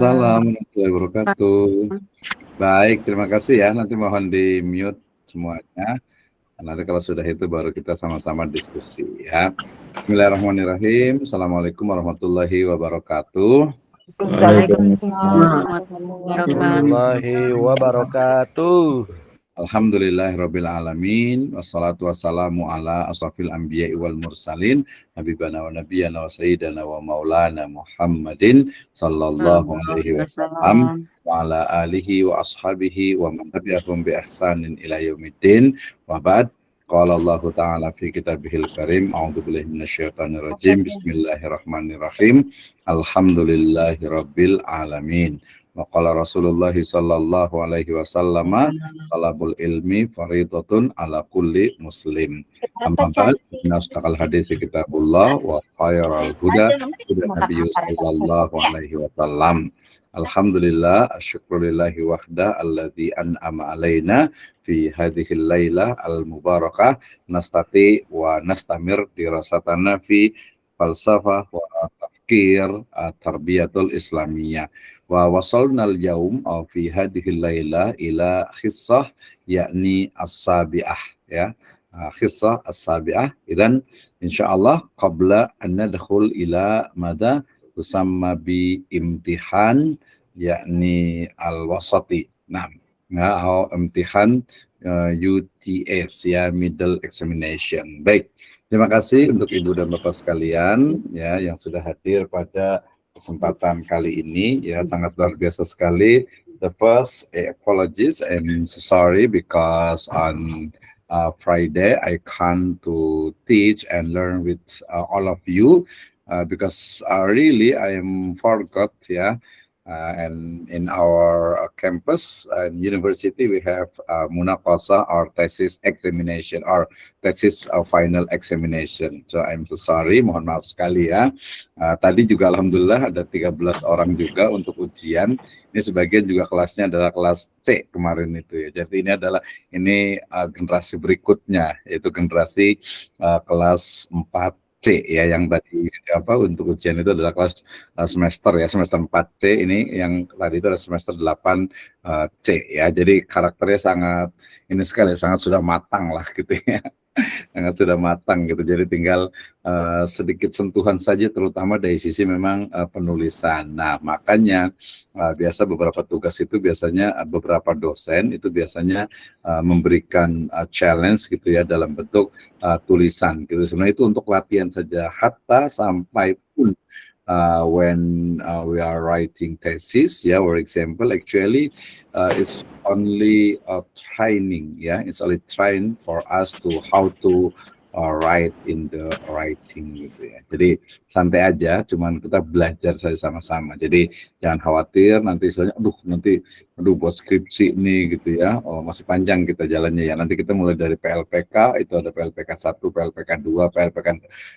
Assalamualaikum warahmatullahi wabarakatuh. Baik, terima kasih ya. Nanti mohon di-mute semuanya. Nanti kalau sudah itu baru kita sama-sama diskusi ya. Bismillahirrahmanirrahim. Assalamualaikum warahmatullahi wabarakatuh. Waalaikumsalam warahmatullahi wabarakatuh. Alhamdulillahirabbil alamin wassalatu wassalamu ala asrofil anbiya'i wal mursalin habibana wa nabiyyana wa sayyidana wa maulana Muhammadin sallallahu alaihi wasallam wa ala alihi wa ashabihi wa man tabi'ahum bi ihsanin ila yaumiddin wa ba'd. Qala Allah ta'ala fi kitabihil karim a'udzu billahi minasyaitonir rajim bismillahirrahmanirrahim alhamdulillahirabbil alamin. Wa qala Rasulullah sallallahu alaihi wasallam talabul ilmi faridatun ala kulli muslim. Amma ba'd, nastaqal hadis kitabullah wa khairal huda Nabi sallallahu alaihi wasallam. Alhamdulillah, asyukurulillahi wahda alladzi an'ama alaina fi hadhil lailah al-mubarakah nastati wa nastamir dirasatana fi falsafah wa tafkir tarbiyatul islamiyah. Wa wasalna al-yaum fi hadhil lailah ila khissah yakni as-sabi'ah ya. Khissah as-sabi'ah. Idzan insyaallah qabla an nadkhul ila mada tusamma bi imtihan yakni al-wasati. Nah, atau imtihan UTS ya, middle examination. Baik. Terima kasih untuk Ibu dan Bapak sekalian ya yang sudah hadir pada kesempatan kali ini ya, sangat luar biasa sekali. The first apologies, I'm so sorry because on Friday I come to teach and learn with all of you because really I am forgot and in our campus and university we have munaqasa or thesis examination or thesis final examination. So I'm so sorry, mohon maaf sekali ya. Tadi juga alhamdulillah ada 13 orang juga untuk ujian. Ini sebagian juga kelasnya adalah kelas C kemarin itu ya. Jadi ini generasi berikutnya, yaitu generasi kelas 4 C ya, yang tadi untuk ujian itu adalah kelas semester 4C, ini yang tadi itu adalah semester 8 C ya. Jadi karakternya sangat sangat sudah matang lah gitu ya. Sangat sudah matang gitu. Jadi tinggal sedikit sentuhan saja, terutama dari sisi memang penulisan. Nah, makanya biasa beberapa tugas itu biasanya beberapa dosen itu biasanya memberikan challenge gitu ya dalam bentuk tulisan gitu. Sebenarnya itu untuk latihan saja, hatta sampai pun when we are writing thesis, for example, actually it's only a training, it's only train for us to how to write in the writing gitu ya. Jadi santai aja, cuman kita belajar saja sama-sama. Jadi jangan khawatir nanti istilahnya, buat skripsi nih gitu ya. Oh, masih panjang kita jalannya ya. Nanti kita mulai dari PLPK, itu ada PLPK 1, PLPK 2,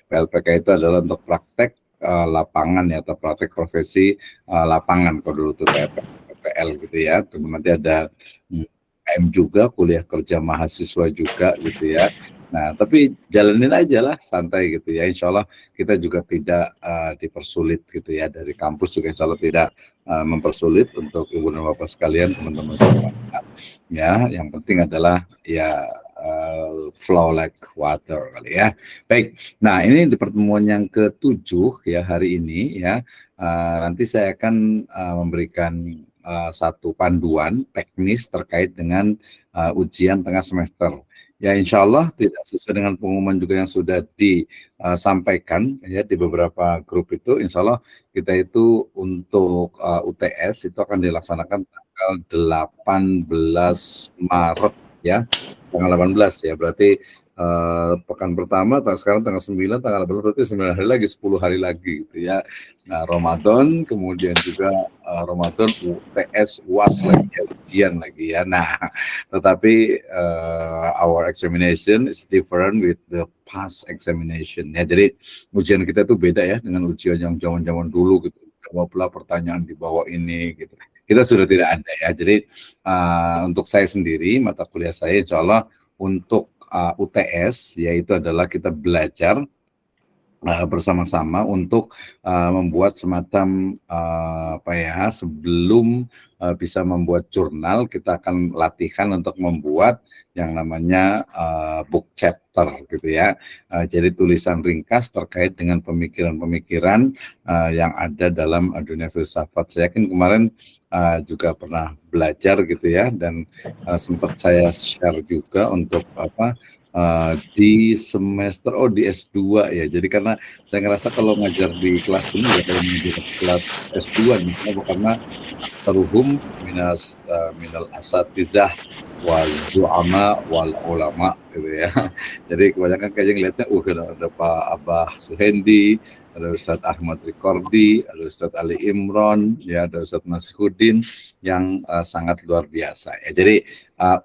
PLPK itu adalah untuk praktek lapangan ya, atau praktek profesi lapangan kalau dulu tuh PPL gitu ya. Terus nanti ada PM juga, kuliah kerja mahasiswa juga gitu ya. Nah, tapi jalanin aja lah, santai gitu ya. Insya Allah kita juga tidak dipersulit gitu ya. Dari kampus juga insya Allah tidak mempersulit untuk Ibu dan Bapak sekalian, teman-teman semua. Ya, yang penting adalah flow like water kali ya. Baik, nah ini di pertemuan yang ke-7 ya hari ini ya. Nanti saya akan memberikan satu panduan teknis terkait dengan ujian tengah semester. Ya, insya Allah tidak sesuai dengan pengumuman juga yang sudah disampaikan ya di beberapa grup itu. Insya Allah kita itu untuk UTS itu akan dilaksanakan tanggal 18 Maret ya, tanggal 18 ya, berarti pekan pertama, sekarang tanggal 9, tanggal 18 berarti 9 hari lagi, 10 hari lagi gitu ya. Nah, Ramadan, kemudian juga Ramadan UTS UAS lagi ya, ujian lagi ya. Nah, tetapi our examination is different with the past examination ya. Jadi ujian kita itu beda ya dengan ujian yang zaman-zaman dulu gitu. Jawablah pertanyaan di bawah ini gitu. Kita sudah tidak ada ya. Jadi untuk saya sendiri, mata kuliah saya insya Allah untuk UTS yaitu adalah kita belajar bersama-sama untuk membuat semacam sebelum bisa membuat jurnal, kita akan latihan untuk membuat yang namanya book chapter gitu ya. Jadi tulisan ringkas terkait dengan pemikiran-pemikiran yang ada dalam dunia filsafat. Saya yakin kemarin juga pernah belajar gitu ya, dan sempat saya share juga untuk di semester di S2 ya. Jadi karena saya ngerasa kalau ngajar di kelas ini ya kayak ngajar di kelas S2 nih. Kenapa? Karena aksaruhum minal asatizah wal zu'ama wal ulama gitu ya. Jadi kebanyakan kayaknya ngeliatnya ada Pak Abah Suhendi, ada Ustadz Ahmad Rikordi, ada Ustadz Ali Imron, ya ada Ustadz Masihudin yang sangat luar biasa ya. Jadi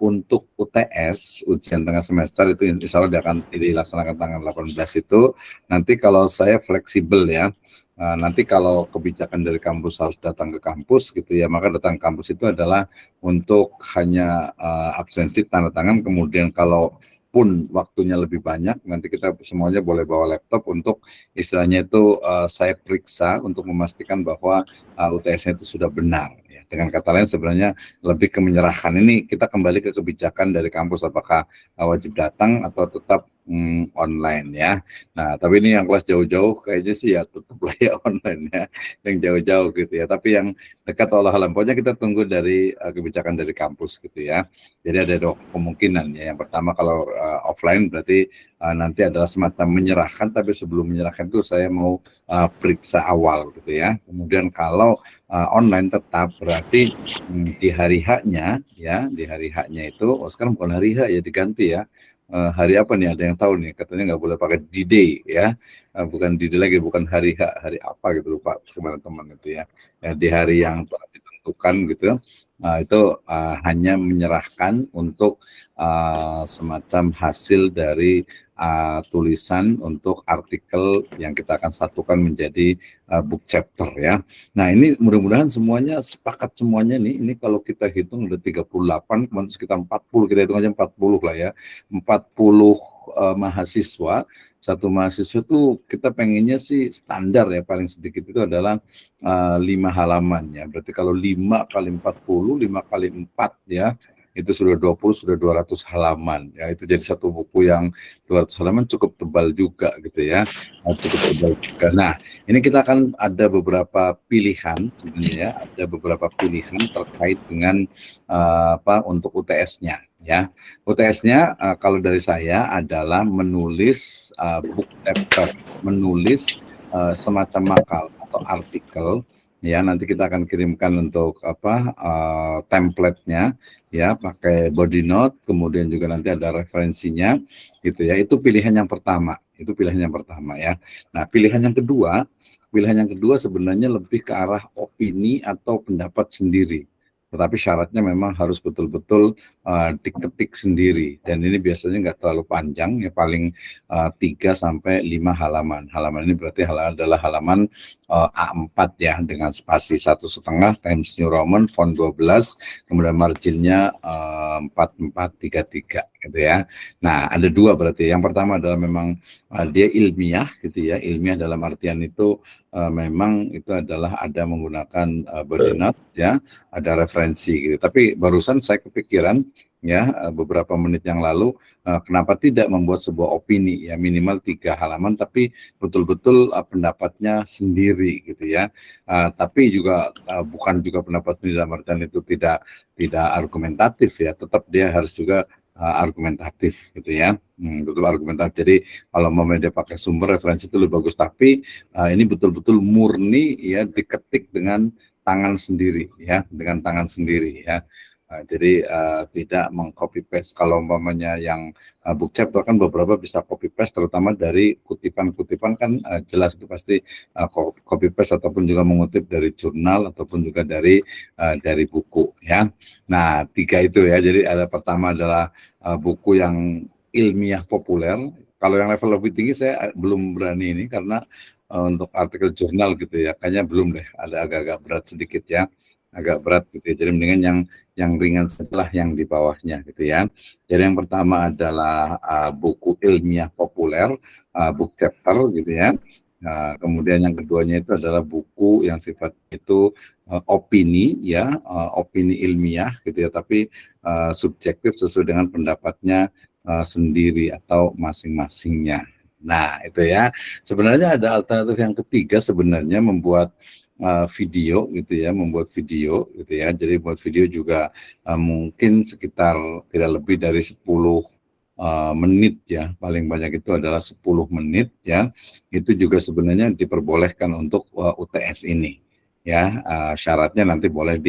untuk UTS, ujian tengah semester itu insya Allah akan dilaksanakan tanggal 18 itu. Nanti kalau saya fleksibel ya, nanti kalau kebijakan dari kampus harus datang ke kampus gitu ya, maka datang ke kampus itu adalah untuk hanya absensi tanda tangan. Kemudian kalau pun waktunya lebih banyak, nanti kita semuanya boleh bawa laptop untuk istilahnya itu saya periksa untuk memastikan bahwa UTS-nya itu sudah benar. Ya. Dengan kata lain sebenarnya lebih ke menyerahkan. Ini kita kembali ke kebijakan dari kampus, apakah wajib datang atau tetap online ya. Nah, tapi ini yang kelas jauh-jauh kayaknya sih ya tutuplah ya online ya, yang jauh-jauh gitu ya. Tapi yang dekat Allah alam, pokoknya kita tunggu dari kebijakan dari kampus gitu ya. Jadi ada dua kemungkinan ya. Yang pertama kalau offline berarti nanti adalah semacam menyerahkan, tapi sebelum menyerahkan itu saya mau periksa awal gitu ya. Kemudian kalau online tetap berarti di hari H-nya ya, di hari H-nya itu, sekarang bukan hari H ya, diganti ya. Hari apa nih, ada yang tahu nih, katanya nggak boleh pakai D-Day ya, bukan D-Day lagi, bukan hari H, hari apa gitu, lupa teman-teman itu ya. Di hari yang telah ditentukan gitu, itu hanya menyerahkan untuk semacam hasil dari tulisan untuk artikel yang kita akan satukan menjadi book chapter ya. Nah ini mudah-mudahan semuanya sepakat semuanya nih, ini kalau kita hitung udah 38, kemudian sekitar 40, kita hitung aja 40 lah ya, 40 mahasiswa, satu mahasiswa tuh kita pengennya sih standar ya, paling sedikit itu adalah 5 halaman ya, berarti kalau 5 kali 40, 5 kali 4 ya, itu sudah 20, sudah 200 halaman ya, itu jadi satu buku yang 200 halaman cukup tebal juga gitu ya, cukup tebal juga. Nah ini kita akan ada beberapa pilihan sebenarnya, ada beberapa pilihan terkait dengan untuk UTS-nya ya. UTS-nya kalau dari saya adalah menulis book chapter, menulis semacam makalah atau artikel ya. Nanti kita akan kirimkan untuk template-nya ya, pakai body note, kemudian juga nanti ada referensinya gitu ya. Itu pilihan yang pertama, itu pilihan yang pertama ya. Nah pilihan yang kedua sebenarnya lebih ke arah opini atau pendapat sendiri, tetapi syaratnya memang harus betul-betul diketik sendiri, dan ini biasanya nggak terlalu panjang ya, paling 3 sampai 5 halaman. Halaman ini berarti adalah halaman A4 ya, dengan spasi 1,5 Times New Roman font 12, kemudian marginnya 4433 gitu ya. Nah ada dua berarti, yang pertama adalah memang dia ilmiah gitu ya, ilmiah dalam artian itu memang itu adalah ada menggunakan body note ya, ada referensi gitu. Tapi barusan saya kepikiran ya, beberapa menit yang lalu, kenapa tidak membuat sebuah opini ya, minimal 3 halaman tapi betul-betul pendapatnya sendiri gitu ya. Tapi juga bukan juga pendapat dalam artian itu tidak argumentatif ya, tetap dia harus juga argumentatif gitu ya, betul argumentatif. Jadi kalau mau dia pakai sumber referensi itu lebih bagus, tapi ini betul-betul murni ya, diketik dengan tangan sendiri ya, dengan tangan sendiri ya. Jadi tidak mengcopy paste. Kalau umpamanya yang book chapter kan beberapa bisa copy paste, terutama dari kutipan-kutipan kan jelas itu pasti copy paste ataupun juga mengutip dari jurnal ataupun juga dari buku ya. Nah 3 itu ya. Jadi ada pertama adalah buku yang ilmiah populer. Kalau yang level lebih tinggi saya belum berani ini, karena untuk artikel jurnal gitu ya, kayaknya belum deh, ada agak-agak berat sedikit ya, agak berat gitu ya. Jadi mendingan yang ringan setelah yang di bawahnya gitu ya. Jadi yang pertama adalah buku ilmiah populer, book chapter gitu ya. Nah, kemudian yang keduanya itu adalah buku yang sifat itu opini ya, opini ilmiah gitu ya, tapi subjektif sesuai dengan pendapatnya sendiri atau masing-masingnya. Nah, itu ya. Sebenarnya ada alternatif yang ketiga sebenarnya membuat video gitu ya, membuat video gitu ya. Jadi buat video juga mungkin sekitar tidak lebih dari 10 menit ya, paling banyak itu adalah 10 menit ya. Itu juga sebenarnya diperbolehkan untuk UTS ini ya. Syaratnya nanti boleh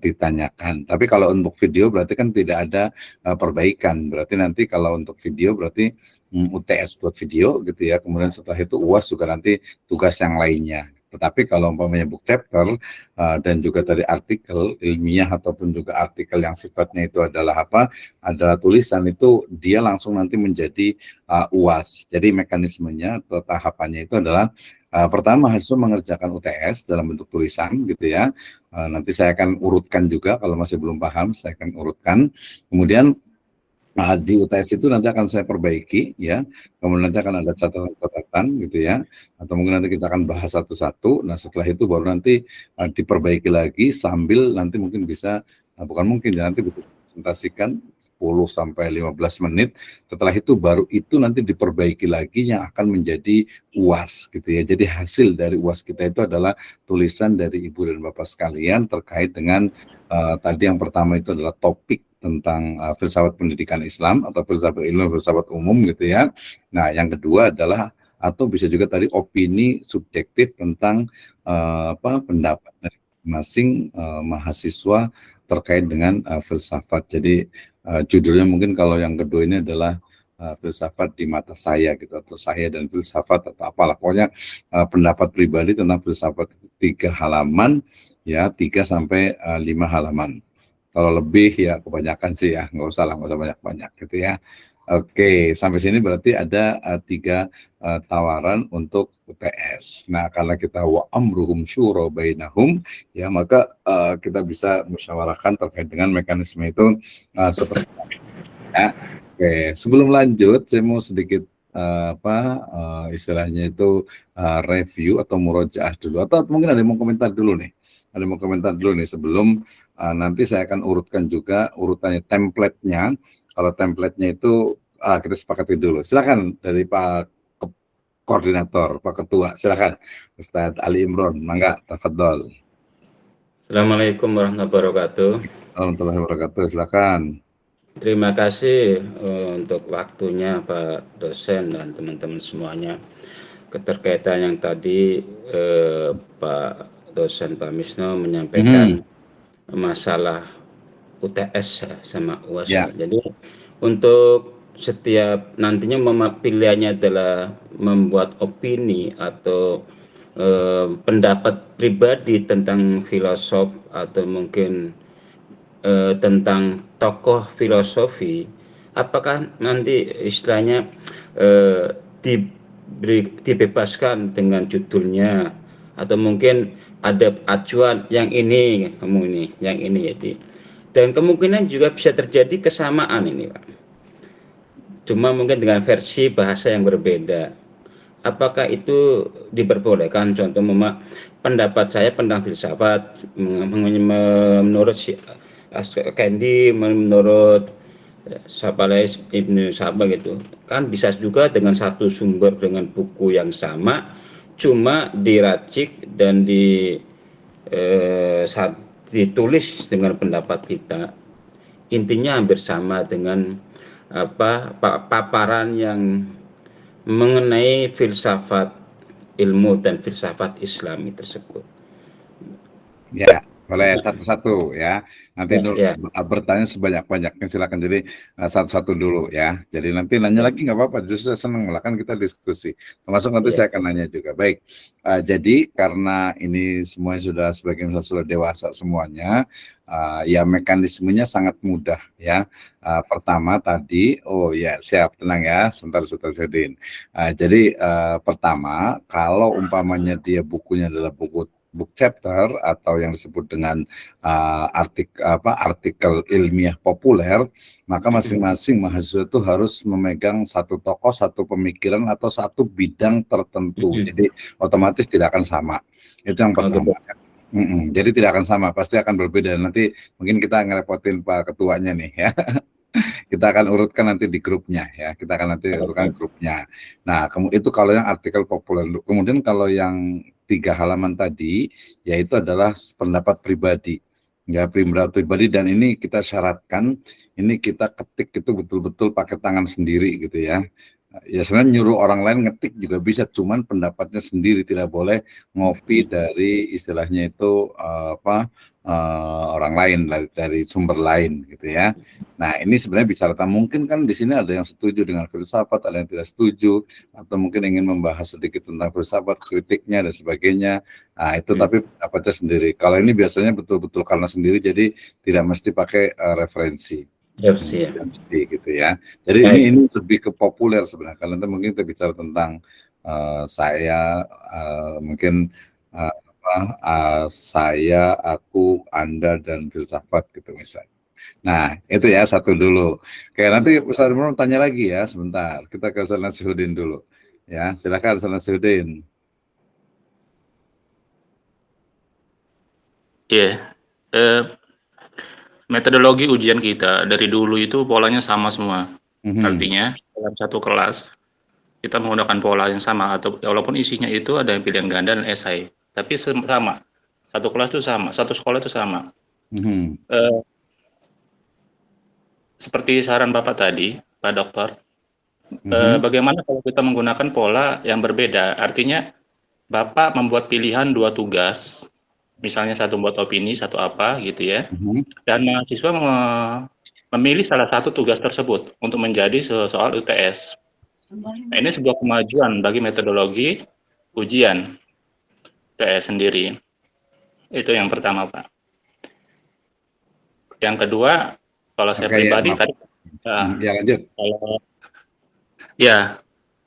ditanyakan. Tapi kalau untuk video berarti kan tidak ada perbaikan. Berarti nanti kalau untuk video berarti UTS buat video gitu ya. Kemudian setelah itu UAS juga nanti tugas yang lainnya. Tetapi kalau umpamanya book chapter dan juga tadi artikel ilmiah ataupun juga artikel yang sifatnya itu adalah apa? Adalah tulisan, itu dia langsung nanti menjadi UAS. Jadi mekanismenya atau tahapannya itu adalah pertama mahasiswa mengerjakan UTS dalam bentuk tulisan gitu ya. Nanti saya akan urutkan juga, kalau masih belum paham saya akan urutkan. Kemudian di UTS itu nanti akan saya perbaiki ya, kemudian nanti akan ada catatan-catatan gitu ya, atau mungkin nanti kita akan bahas satu-satu. Nah setelah itu baru nanti diperbaiki lagi sambil nanti mungkin bisa, bukan mungkin ya, nanti bisa presentasikan 10 sampai 15 menit. Setelah itu baru itu nanti diperbaiki lagi yang akan menjadi UAS gitu ya. Jadi hasil dari UAS kita itu adalah tulisan dari Ibu dan Bapak sekalian terkait dengan tadi yang pertama itu adalah topik tentang filsafat pendidikan Islam atau filsafat ilmu filsafat umum gitu ya. Nah, yang kedua adalah atau bisa juga tadi opini subjektif tentang pendapat dari masing mahasiswa terkait dengan filsafat. Jadi judulnya mungkin kalau yang kedua ini adalah filsafat di mata saya gitu, atau saya dan filsafat atau apalah, pokoknya pendapat pribadi tentang filsafat 3 halaman ya, 3 sampai 5 halaman. Kalau lebih ya kebanyakan sih ya, nggak usah banyak-banyak gitu ya. Oke, sampai sini berarti ada 3 tawaran untuk UTS. Nah, karena kita wa amruhum syura bainahum ya, maka kita bisa musyawarahkan terkait dengan mekanisme itu seperti ya. Oke, sebelum lanjut saya mau sedikit istilahnya itu review atau murojaah dulu, atau mungkin ada yang mau komentar dulu nih. Ada yang mau komentar dulu nih sebelum nanti saya akan urutkan juga urutannya, template-nya. Kalau template-nya itu kita sepakati dulu. Silakan dari Pak Koordinator, Pak Ketua. Silakan Ustadz Ali Imron. Mangga, tafadhol. Assalamualaikum warahmatullahi wabarakatuh. Warahmatullahi wabarakatuh. Silakan. Terima kasih untuk waktunya Pak dosen dan teman-teman semuanya. Keterkaitan yang tadi Pak dosen Pak Misno menyampaikan masalah UTS sama UAS. Ya. Jadi untuk setiap nantinya pilihannya adalah membuat opini atau pendapat pribadi tentang filosof atau mungkin tentang tokoh filosofi, apakah nanti istilahnya dibebaskan dengan judulnya, atau mungkin ada acuan yang ini, yang ini jadi. Dan kemungkinan juga bisa terjadi kesamaan ini, Pak. Cuma mungkin dengan versi bahasa yang berbeda. Apakah itu diperbolehkan? Contoh pendapat saya tentang filsafat menurut si Kendi, menurut Sapalais Ibnu Saba gitu, kan bisa juga dengan satu sumber dengan buku yang sama, cuma diracik dan ditulis dengan pendapat kita, intinya hampir sama dengan paparan yang mengenai filsafat ilmu dan filsafat Islami tersebut. Ya. Boleh satu-satu ya. Nanti Ya, bertanya sebanyak-banyaknya silakan. Jadi satu-satu dulu ya. Jadi nanti nanya lagi nggak apa-apa. Justru saya senang malah kan kita diskusi. Termasuk nanti ya. saya akan nanya juga. Baik. Jadi karena ini semuanya sudah sebagian besar sudah dewasa semuanya, ya mekanismenya sangat mudah ya. Pertama tadi, oh ya siap tenang ya. Sebentar Sudin. Jadi pertama kalau umpamanya dia bukunya adalah buku book chapter atau yang disebut dengan artikel ilmiah populer, maka masing-masing mahasiswa itu harus memegang satu tokoh, satu pemikiran atau satu bidang tertentu. Jadi otomatis tidak akan sama. Itu yang pertama. Jadi tidak akan sama, pasti akan berbeda. Nanti mungkin kita ngerepotin Pak Ketuanya nih ya. Kita akan urutkan nanti di grupnya ya. Kita akan nanti urutkan grupnya. Nah, itu kalau yang artikel populer. Kemudian kalau yang 3 halaman tadi, yaitu adalah pendapat pribadi. Ya, pendapat pribadi, dan ini kita syaratkan, ini kita ketik itu betul-betul pakai tangan sendiri gitu ya. Ya sebenarnya nyuruh orang lain ngetik juga bisa, cuman pendapatnya sendiri, tidak boleh ngopi dari istilahnya itu orang lain dari sumber lain gitu ya. Nah ini sebenarnya bicara mungkin kan di sini ada yang setuju dengan filsafat, ada yang tidak setuju, atau mungkin ingin membahas sedikit tentang filsafat, kritiknya dan sebagainya. Nah itu tapi pendapatnya sendiri. Kalau ini biasanya betul-betul karena sendiri, jadi tidak mesti pakai referensi. Mesti gitu ya. Jadi ini lebih ke populer sebenarnya. Kalau nanti mungkin kita bicara tentang saya mungkin saya, aku, Anda, dan filsafat gitu misalnya. Nah, itu ya satu dulu. Oke, nanti Ustaz mau tanya lagi ya sebentar. Kita ke Ustaz Nasihuddin dulu. Ya, silakan Ustaz Nasihuddin. Iya. Metodologi ujian kita dari dulu itu polanya sama semua. Artinya dalam satu kelas kita menggunakan pola yang sama, atau walaupun isinya itu ada yang pilihan ganda dan esai, tapi sama. Satu kelas itu sama, satu sekolah itu sama. Seperti saran Bapak tadi, Pak Dokter, bagaimana kalau kita menggunakan pola yang berbeda? Artinya Bapak membuat pilihan 2 tugas, misalnya satu buat opini, satu apa gitu ya, dan mahasiswa memilih salah satu tugas tersebut untuk menjadi soal UTS. Nah, ini sebuah kemajuan bagi metodologi ujian UTS sendiri. Itu yang pertama, Pak. Yang kedua, kalau saya pribadi tadi, lanjut.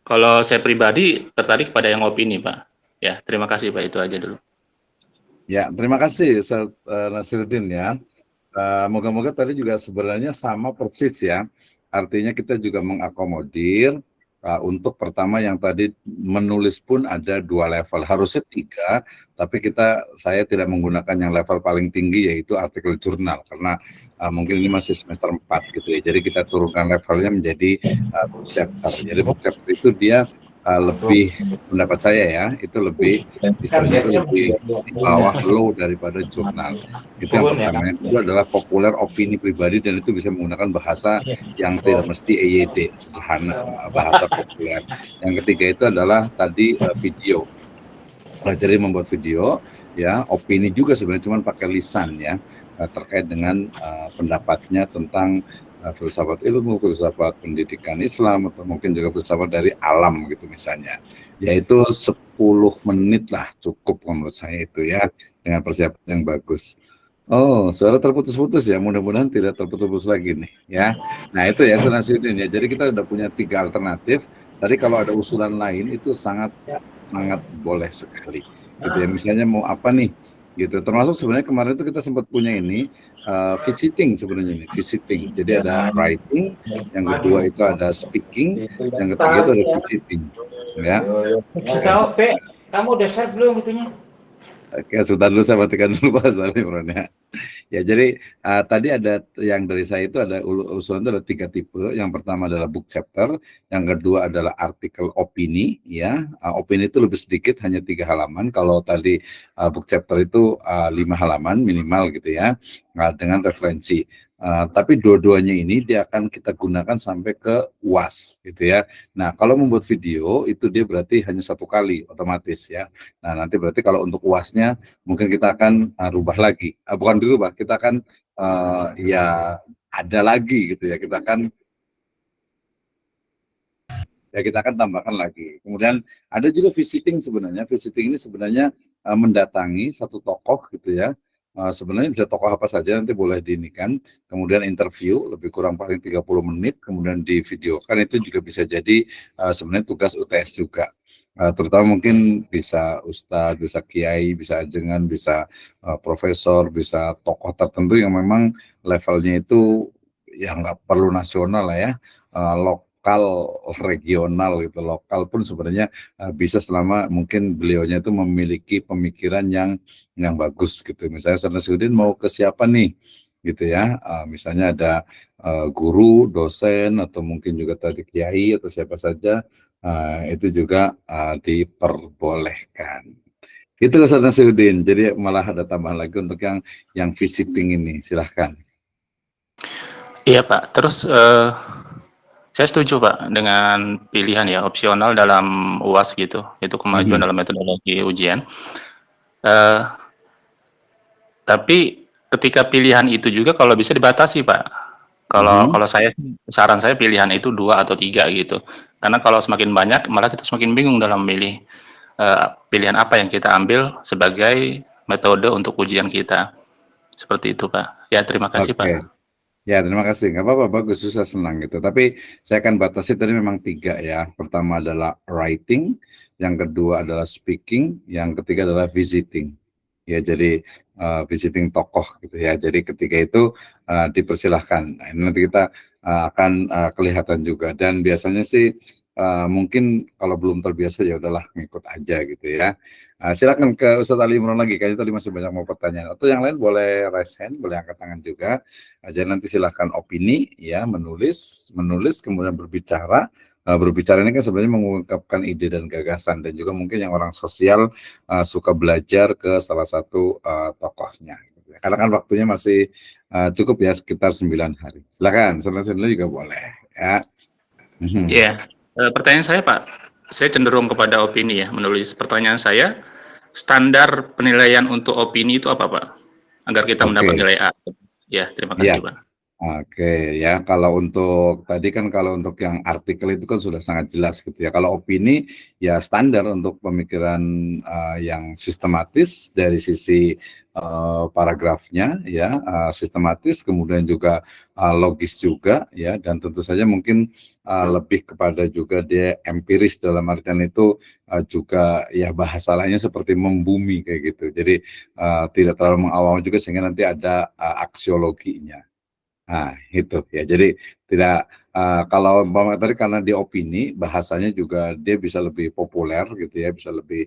Kalau saya pribadi tertarik pada yang opini, Pak. Ya, terima kasih, Pak. Itu aja dulu. Ya, terima kasih Ustaz Nasiruddin ya. Moga-moga tadi juga sebenarnya sama persis ya. Artinya kita juga mengakomodir untuk pertama yang tadi menulis pun ada 2 level, harusnya 3, tapi saya tidak menggunakan yang level paling tinggi yaitu artikel jurnal karena mungkin ini masih semester 4 gitu ya. Jadi kita turunkan levelnya menjadi book chapter. Jadi book chapter itu dia lebih, pendapat saya ya, itu lebih istilahnya itu lebih di bawah low daripada jurnal. Itu yang pertama. Yang kedua adalah populer, opini pribadi, dan itu bisa menggunakan bahasa yang tidak mesti EYD, sederhana, bahasa populer. Yang ketiga itu adalah tadi video. Pelajari membuat video ya, opini juga sebenarnya cuma pakai lisan ya, terkait dengan pendapatnya tentang filsafat ilmu, filsafat pendidikan Islam, atau mungkin juga filsafat dari alam gitu misalnya. Yaitu 10 menit lah cukup menurut saya itu ya, dengan persiapan yang bagus. Oh, suara terputus-putus ya, mudah-mudahan tidak terputus-putus lagi nih ya. Nah itu ya Nasiruddin ya, jadi kita udah punya 3 alternatif. Tadi kalau ada usulan lain itu sangat boleh sekali gitu ya, misalnya mau apa nih gitu, termasuk sebenarnya kemarin itu kita sempat punya ini visiting sebenarnya ini, visiting. Jadi ada writing, yang kedua itu ada speaking, yang ketiga itu ada visiting ya. Kamu udah share belum itunya? Oke, sebentar dulu saya matikan dulu Pak Salim ya. Ya, jadi tadi ada yang dari saya itu ada usulan itu ada 3 tipe. Yang pertama adalah book chapter, yang kedua adalah artikel opini ya. Opini itu lebih sedikit, hanya 3 halaman. Kalau tadi book chapter itu 5 halaman minimal gitu ya, dengan referensi. Tapi dua-duanya ini dia akan kita gunakan sampai ke UAS gitu ya. Nah, kalau membuat video itu dia berarti hanya 1 kali otomatis ya. Nah, nanti berarti kalau untuk UASnya mungkin kita akan rubah lagi. Bukan dirubah, kita akan ya ada lagi gitu ya. Kita akan tambahkan lagi. Kemudian ada juga visiting sebenarnya. Visiting ini sebenarnya mendatangi satu tokoh gitu ya. Sebenarnya bisa tokoh apa saja, nanti boleh diinikan. Kemudian interview lebih kurang paling 30 menit, kemudian di video kan itu juga bisa jadi sebenarnya tugas UTS juga. Terutama mungkin bisa ustadz, bisa kiai, bisa ajengan, bisa profesor, bisa tokoh tertentu yang memang levelnya itu ya nggak perlu nasional lah ya, lokal, regional gitu. Lokal pun sebenarnya bisa selama mungkin beliaunya itu memiliki pemikiran yang bagus gitu. Misalnya Ustaz Nasruddin mau ke siapa nih gitu ya, misalnya ada guru, dosen, atau mungkin juga tadi kiai atau siapa saja, itu juga diperbolehkan. Itu Ustaz Nasruddin. Jadi malah ada tambahan lagi untuk yang visiting ini. Silahkan. Iya Pak, terus saya setuju Pak dengan pilihan ya opsional dalam UAS gitu, itu kemajuan dalam metodologi ujian. Tapi ketika pilihan itu juga kalau bisa dibatasi Pak. Kalau saya saran saya pilihan itu 2 atau 3 gitu. Karena kalau semakin banyak malah kita semakin bingung dalam memilih pilihan apa yang kita ambil sebagai metode untuk ujian kita. Seperti itu Pak. Ya terima kasih Pak. Ya, terima kasih. Nggak apa-apa, bagus, susah senang gitu. Tapi saya akan batasi tadi memang 3 ya. Pertama adalah writing, yang kedua adalah speaking, yang ketiga adalah visiting. Ya, jadi visiting tokoh gitu ya. Jadi ketiga itu dipersilahkan. Nah, ini nanti kita akan kelihatan juga. Dan biasanya sih mungkin kalau belum terbiasa ya udahlah ngikut aja gitu ya. Silakan ke Ustadz Ali Imran lagi, kayaknya tadi masih banyak mau pertanyaan. Atau yang lain boleh raise hand, boleh angkat tangan juga. Jadi nanti silakan opini ya, menulis kemudian berbicara. Berbicara ini kan sebenarnya mengungkapkan ide dan gagasan, dan juga mungkin yang orang sosial suka belajar ke salah satu tokohnya. Karena kan waktunya masih cukup ya, sekitar 9 hari. Silakan, selanjutnya juga boleh ya. Iya. Pertanyaan saya Pak, saya cenderung kepada opini ya. Menulis pertanyaan saya, standar penilaian untuk opini itu apa Pak? Agar kita mendapat nilai A. Ya, terima kasih Pak. Oke ya, kalau untuk tadi kan kalau untuk yang artikel itu kan sudah sangat jelas gitu ya. Kalau opini ya standar untuk pemikiran yang sistematis dari sisi paragrafnya ya, sistematis, kemudian juga logis juga ya, dan tentu saja mungkin lebih kepada juga dia empiris, dalam artian itu juga ya bahasa lainnya seperti membumi kayak gitu. Jadi tidak terlalu mengawal juga sehingga nanti ada aksiologinya. Nah, itu ya. Jadi tidak kalau tadi karena dia opini, bahasanya juga dia bisa lebih populer gitu ya, bisa lebih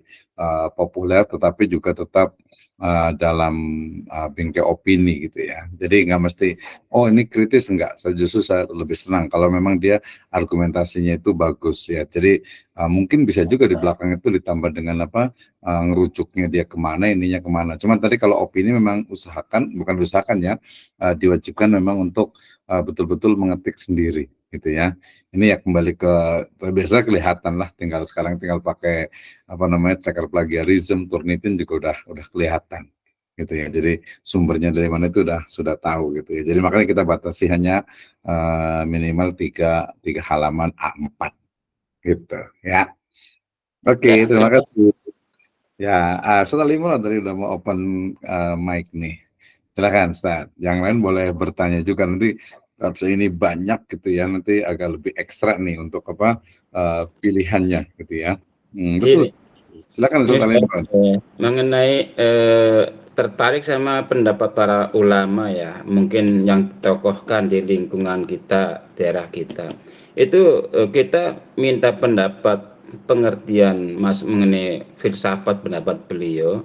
populer, tetapi juga tetap dalam bingkai opini gitu ya. Jadi nggak mesti, oh ini kritis, enggak. Saya justru lebih senang kalau memang dia argumentasinya itu bagus ya. Jadi mungkin bisa juga di belakang itu ditambah dengan apa, ngerujuknya dia kemana, ininya kemana. Cuman tadi kalau opini memang bukan usahakan ya, diwajibkan memang untuk betul-betul mengetik sendiri gitu ya. Ini ya kembali ke biasanya kelihatan lah, sekarang tinggal pakai apa namanya, checker plagiarism, Turnitin juga udah kelihatan gitu ya. Jadi sumbernya dari mana itu sudah tahu gitu ya. Jadi makanya kita batasi hanya minimal 3 halaman A4 gitu ya. Oke, terima kasih. Ya, Ustaz Imran tadi udah mau open mic nih. Silakan Ustaz. Yang lain boleh bertanya juga, nanti kalau ini banyak gitu ya, nanti agak lebih ekstra nih untuk apa pilihannya gitu ya. Betul. Silakan Ustaz Imran. Mengenai tertarik sama pendapat para ulama ya, mungkin yang tokohkan di lingkungan kita, daerah kita. Itu kita minta pendapat, pengertian mengenai filsafat pendapat beliau,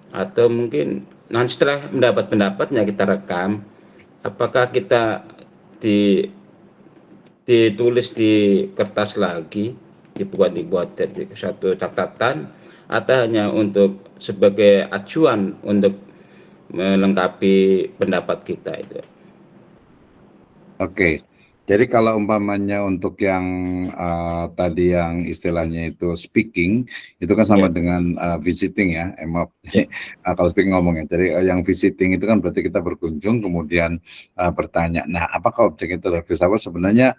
atau mungkin nanti setelah mendapat pendapatnya kita rekam, apakah kita ditulis di kertas lagi, dibuat di satu catatan, atau hanya untuk sebagai acuan untuk melengkapi pendapat kita itu. Oke, jadi kalau umpamanya untuk yang tadi yang istilahnya itu speaking, itu kan sama Ya, dengan visiting ya, maaf. ya. Kalau speaking ngomongnya, jadi yang visiting itu kan berarti kita berkunjung kemudian bertanya. Nah, apakah objek itu adalah filsafat? Sebenarnya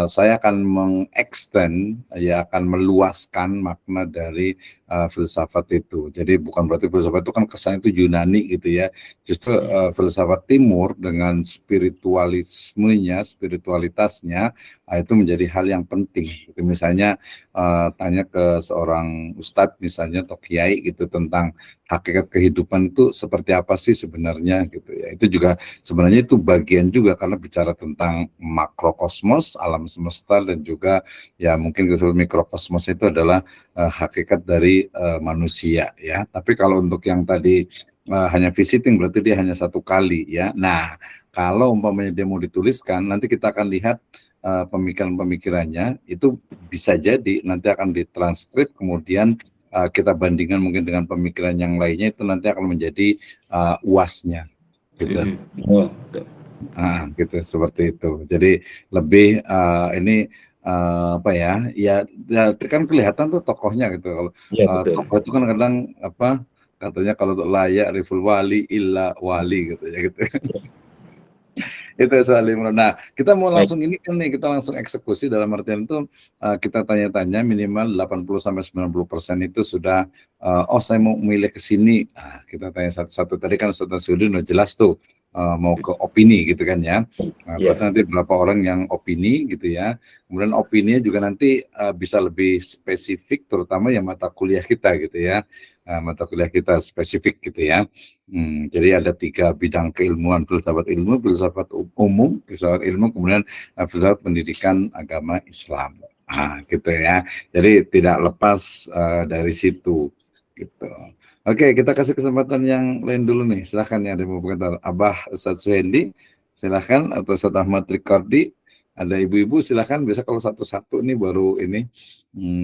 saya akan mengextend, ya akan meluaskan makna dari filsafat itu. Jadi bukan berarti filsafat itu kan kesannya itu Yunani gitu ya. Justru filsafat Timur dengan spiritualitasnya itu menjadi hal yang penting. Gitu. Misalnya tanya ke seorang ustadz misalnya atau kiai gitu tentang hakikat kehidupan itu seperti apa sih sebenarnya gitu ya. Itu juga sebenarnya itu bagian juga karena bicara tentang makrokosmos, alam semesta dan juga ya mungkin disebut mikrokosmos itu adalah hakikat dari manusia ya. Tapi kalau untuk yang tadi hanya visiting berarti dia hanya satu kali ya. Nah, kalau umpamanya dia mau dituliskan, nanti kita akan lihat pemikiran-pemikirannya itu bisa jadi nanti akan ditranskrip kemudian kita bandingkan mungkin dengan pemikiran yang lainnya itu nanti akan menjadi UAS-nya gitu. Oh, betul. Gitu seperti itu. Jadi lebih ini apa ya? Ya kan kelihatan tuh tokohnya gitu. Kalau Ya, betul. tokoh itu kan kadang apa? Katanya kalau layak riful wali illa wali gitu ya gitu. Itu soal Imron. Nah, kita mau Baik. langsung ini kan nih, kita langsung eksekusi dalam artian itu kita tanya-tanya minimal 80-90% itu sudah oh saya mau milih ke sini. Kita tanya satu-satu. Tadi kan Ustaz Nasruddin udah jelas tuh mau ke opini gitu kan ya. Ya. Berarti nanti berapa orang yang opini gitu ya. Kemudian opininya juga nanti bisa lebih spesifik terutama yang mata kuliah kita gitu ya. Mata kuliah kita spesifik gitu ya. Jadi ada 3 bidang keilmuan, filsafat ilmu, filsafat umum, filsafat ilmu, kemudian filsafat pendidikan agama Islam. Gitu ya. Jadi tidak lepas dari situ gitu. Oke, kita kasih kesempatan yang lain dulu nih. Silahkan yang ada yang mau berkomentar. Abah Ustadz Suhendi, silahkan, atau Ustadz Ahmad Rikordi. Ada ibu-ibu silahkan, biasa kalau satu-satu nih baru ini,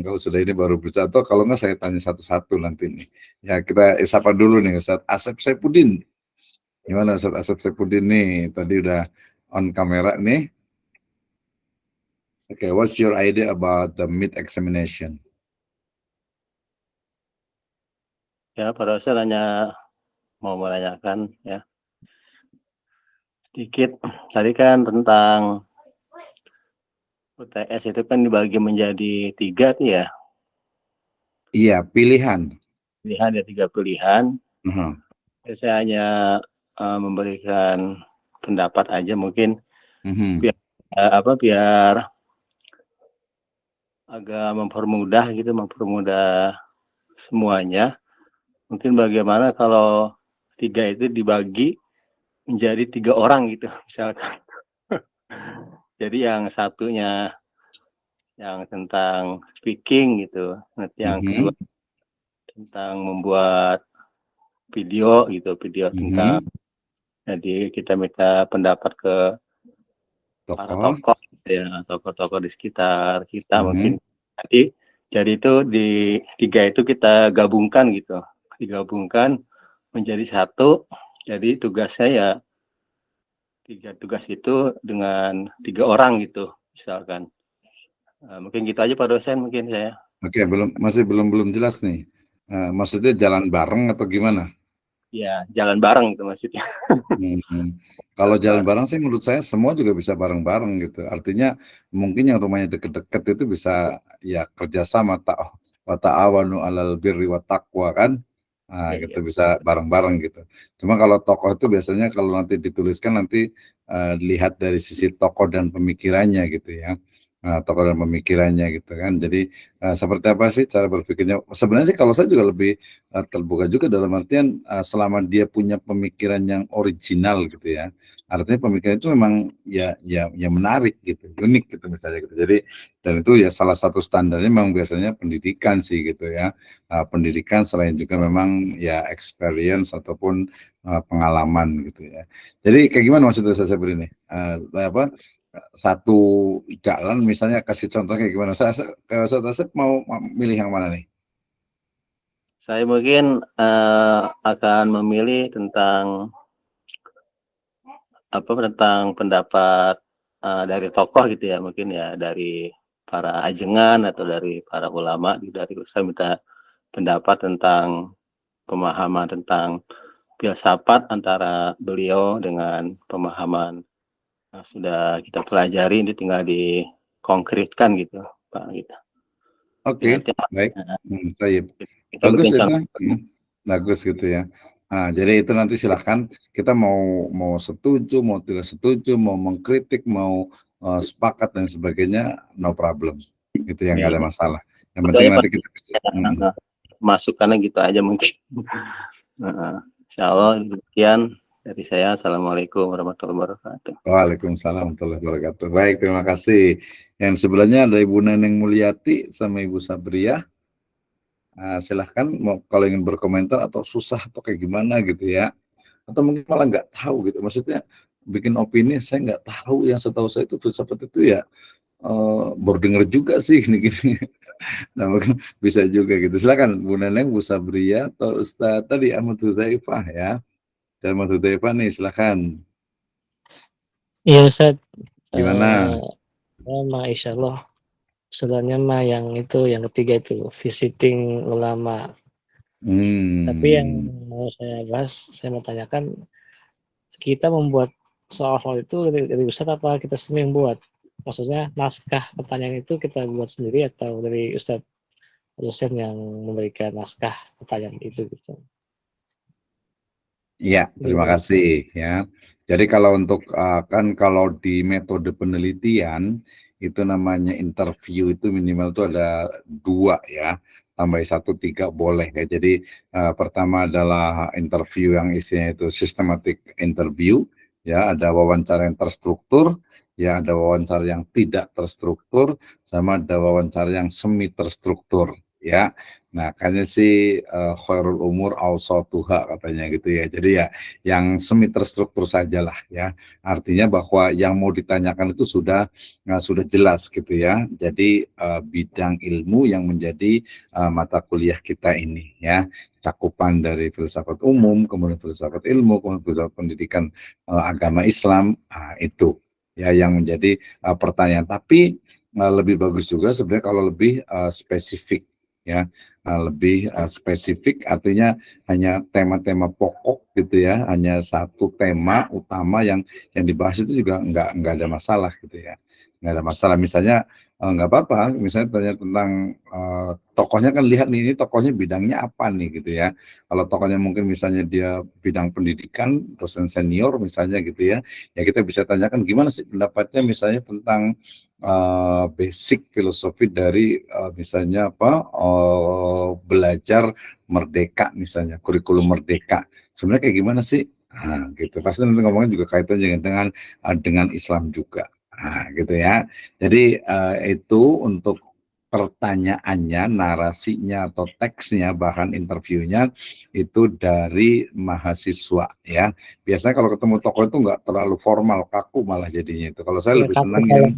kalau sudah ini baru berbicara, atau kalau enggak saya tanya satu-satu nanti nih. Ya kita sapa dulu nih Ustadz Asep Saipudin. Gimana Ustadz Asep Saipudin nih? Tadi udah on kamera nih. Okay, what's your idea about the mid examination? Ya, Pak Ustaz hanya mau menanyakan ya sedikit. Tadi kan tentang UTS itu kan dibagi menjadi 3 tuh ya. Iya, pilihan. Pilihan ya 3 pilihan. Uh-huh. Saya hanya memberikan pendapat aja mungkin biar agak mempermudah gitu, mempermudah semuanya. Mungkin bagaimana kalau 3 itu dibagi menjadi 3 orang gitu misalkan. Jadi yang satunya yang tentang speaking gitu, nanti yang kedua tentang membuat video gitu, video tentang, jadi kita minta pendapat ke para tokoh ya, tokoh-tokoh di sekitar kita mungkin. Jadi itu di 3 itu kita gabungkan gitu, digabungkan menjadi satu. Jadi tugasnya ya 3 tugas itu dengan 3 orang gitu misalkan. Mungkin gitu aja Pak dosen mungkin saya. Oke, masih belum jelas nih. Maksudnya jalan bareng atau gimana? Ya, jalan bareng itu maksudnya. Kalau jalan bareng sih menurut saya semua juga bisa bareng-bareng gitu. Artinya mungkin yang rumahnya deket-deket itu bisa ya kerjasama wa ta'awanu 'alal birri wat taqwa kan. Gitu bisa bareng-bareng gitu. Cuma kalau tokoh itu biasanya kalau nanti dituliskan nanti lihat dari sisi tokoh dan pemikirannya gitu ya. Tokoh dan pemikirannya gitu kan. Jadi seperti apa sih cara berpikirnya? Sebenarnya sih kalau saya juga lebih terbuka juga dalam artian selama dia punya pemikiran yang original gitu ya. Artinya pemikiran itu memang ya menarik gitu, unik gitu misalnya gitu. Jadi dan itu ya salah satu standarnya memang biasanya pendidikan sih gitu ya. Pendidikan selain juga memang ya experience ataupun pengalaman gitu ya. Jadi kayak gimana maksudnya saya beri ini? Apa satu jalan misalnya kasih contoh kayak gimana? Saya mau milih yang mana nih? Saya mungkin akan memilih tentang tentang pendapat dari tokoh gitu ya, mungkin ya dari para ajengan atau dari para ulama, dari Ustaz minta pendapat tentang pemahaman tentang filsafat antara beliau dengan pemahaman yang sudah kita pelajari, ini tinggal dikonkretkan gitu, Pak, gitu. Oke, Nanti baik. Baik. kita Bagus bikin itu. contoh. Bagus gitu ya. Nah, jadi itu nanti silahkan kita mau setuju, mau tidak setuju, mau mengkritik, mau sepakat dan sebagainya, no problem. Itu yang nggak ada masalah. Yang penting nanti kita masukannya gitu aja mungkin. Insya Allah demikian dari saya. Assalamualaikum warahmatullahi wabarakatuh. Waalaikumsalam warahmatullahi wabarakatuh. Baik, terima kasih. Yang sebelahnya ada Ibu Neneng Mulyati sama Ibu Sabriyah. Silahkan mau kalau ingin berkomentar atau susah atau kayak gimana gitu ya, atau mungkin malah nggak tahu gitu, maksudnya bikin opini saya nggak tahu, yang setahu saya itu filsafat itu ya baru denger juga sih gini-gini. Nah mungkin bisa juga gitu. Silakan Bu Neneng, Bu Sabriyah atau Ustaz tadi Ahmad Huzaifah ya. Dan Ahmad Huzaifah nih silakan. Iya Ustaz. Gimana? Insya Allah sebenarnya mah yang itu yang ketiga itu visiting ulama. Tapi yang mau saya bahas, saya mau tanyakan, kita membuat soal-soal itu dari Ustaz apa kita sendiri yang buat? Maksudnya naskah pertanyaan itu kita buat sendiri atau dari Ustaz dosen yang memberikan naskah pertanyaan itu gitu? Iya, terima kasih ya. Jadi kalau untuk kan kalau di metode penelitian itu namanya interview itu minimal itu ada 2 ya, tambah 1 3 boleh ya. Jadi pertama adalah interview yang isinya itu systematic interview ya, ada wawancara yang terstruktur, ya ada wawancara yang tidak terstruktur, sama ada wawancara yang semi terstruktur ya. Nah, kayaknya sih khairul umur awsatuha katanya gitu ya. Jadi ya yang semi terstruktur sajalah ya. Artinya bahwa yang mau ditanyakan itu sudah jelas gitu ya. Jadi bidang ilmu yang menjadi mata kuliah kita ini ya. Cakupan dari filsafat umum, kemudian filsafat ilmu, kemudian filsafat pendidikan agama Islam, itu ya yang menjadi pertanyaan. Tapi lebih bagus juga sebenarnya kalau lebih spesifik ya, lebih spesifik artinya hanya tema-tema pokok gitu ya, hanya satu tema utama yang dibahas itu juga nggak ada masalah gitu ya, nggak ada masalah. Misalnya nggak apa-apa, misalnya tanya tentang tokohnya, kan lihat nih ini tokohnya bidangnya apa nih gitu ya. Kalau tokohnya mungkin misalnya dia bidang pendidikan, dosen senior misalnya gitu ya, ya kita bisa tanyakan gimana sih pendapatnya misalnya tentang basic filosofi dari misalnya belajar merdeka misalnya, kurikulum merdeka. Sebenarnya kayak gimana sih? Gitu. Pasti nanti ngomongnya juga kaitannya dengan Islam juga. Gitu ya. Jadi itu untuk pertanyaannya, narasinya atau teksnya, bahkan interviewnya itu dari mahasiswa ya. Biasanya kalau ketemu tokoh itu nggak terlalu formal, kaku malah jadinya itu. Kalau saya lebih senang yang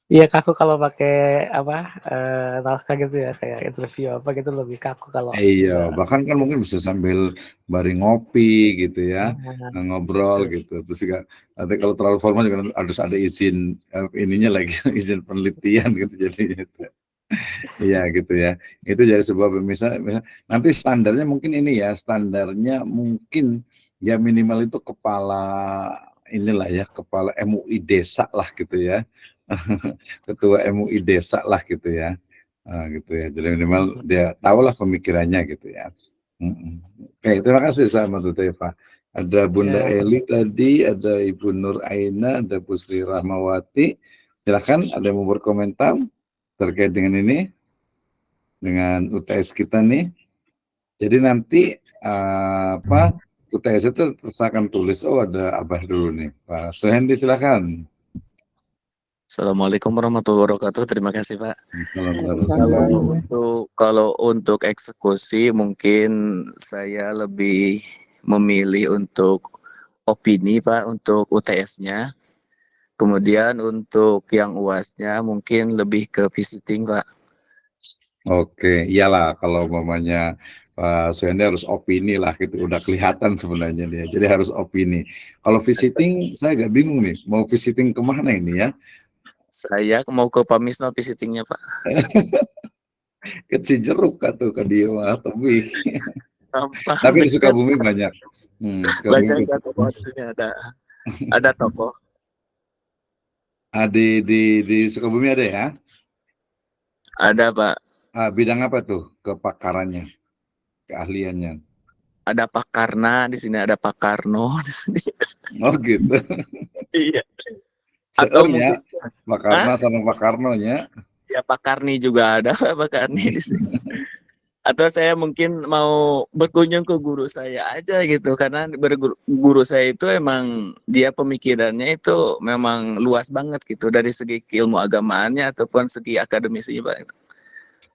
Iya kaku kalau pakai naskah gitu ya, kayak interview apa gitu lebih kaku kalau iya, bahkan kan mungkin bisa sambil bareng ngopi gitu ya, ngobrol gitu. Terus juga nanti kalau terlalu formal juga harus ada izin ininya lagi, izin penelitian gitu jadinya. Iya gitu ya. Itu jadi sebuah misal nanti standarnya mungkin ini ya, standarnya mungkin ya minimal itu kepala inilah ya, kepala MUI desa lah gitu ya. Ketua MUI desa lah gitu ya. Gitu ya. Jadi minimal dia tahulah pemikirannya gitu ya. Oke, terima kasih sama Teva. Ada Bunda Eli tadi, ada Ibu Nur Aina, ada Bu Sri Rahmawati. Silakan ada yang mau berkomentar terkait dengan ini, dengan UTS kita nih. Jadi nanti UTS itu terus akan tulis, ada Abah dulu nih, Pak Suhendi, silakan. Assalamualaikum warahmatullahi wabarakatuh. Terima kasih Pak. Kalau untuk eksekusi mungkin saya lebih memilih untuk opini Pak untuk UTS-nya. Kemudian untuk yang UAS-nya mungkin lebih ke visiting Pak. Oke, iyalah kalau umpamanya Pak Suyandi harus opini lah gitu, udah kelihatan sebenarnya dia. Jadi harus opini. Kalau visiting saya agak bingung nih, mau visiting kemana ini ya? Saya mau ke Pak Misno visitingnya, Pak. Ke Cijeruk atau ke Dewa Tebing. Apa? Tapi di Sukabumi banyak. Sukabumi. Banyak toko di sini ada toko. Di Sukabumi ada ya? Ada, Pak. Bidang apa tuh kepakarannya, keahliannya? Ada Pak Karna di sini, ada Pak Karno di sini. Oh gitu. Iya. Atau Seurnya mungkin Pak Karna sama Pak Karnonya. ya Pak Karni juga ada, Pak Karni di sini. Atau saya mungkin mau berkunjung ke guru saya aja gitu, karena guru saya itu emang dia pemikirannya itu memang luas banget gitu dari segi keilmu agamaannya ataupun segi akademisi, Pak.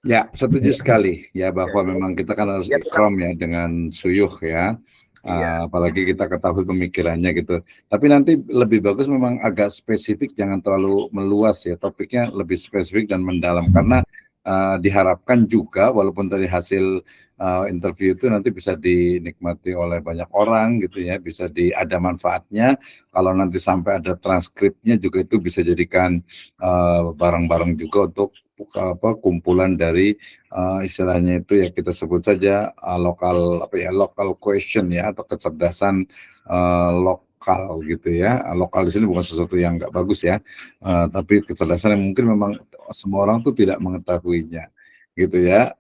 Ya, setuju sekali ya bahwa memang kita kan harus ikram ya dengan suyuh ya. Apalagi kita ketahui pemikirannya gitu. Tapi nanti lebih bagus memang agak spesifik, jangan terlalu meluas ya. Topiknya lebih spesifik dan mendalam karena diharapkan juga walaupun dari hasil interview itu nanti bisa dinikmati oleh banyak orang gitu ya, bisa ada manfaatnya. Kalau nanti sampai ada transkripnya juga itu bisa jadikan barang-barang juga untuk kumpulan dari istilahnya itu ya kita sebut saja lokal question ya, atau kecerdasan lokal gitu ya. Lokal di sini bukan sesuatu yang nggak bagus ya, tapi kecerdasan yang mungkin memang semua orang tuh tidak mengetahuinya gitu ya.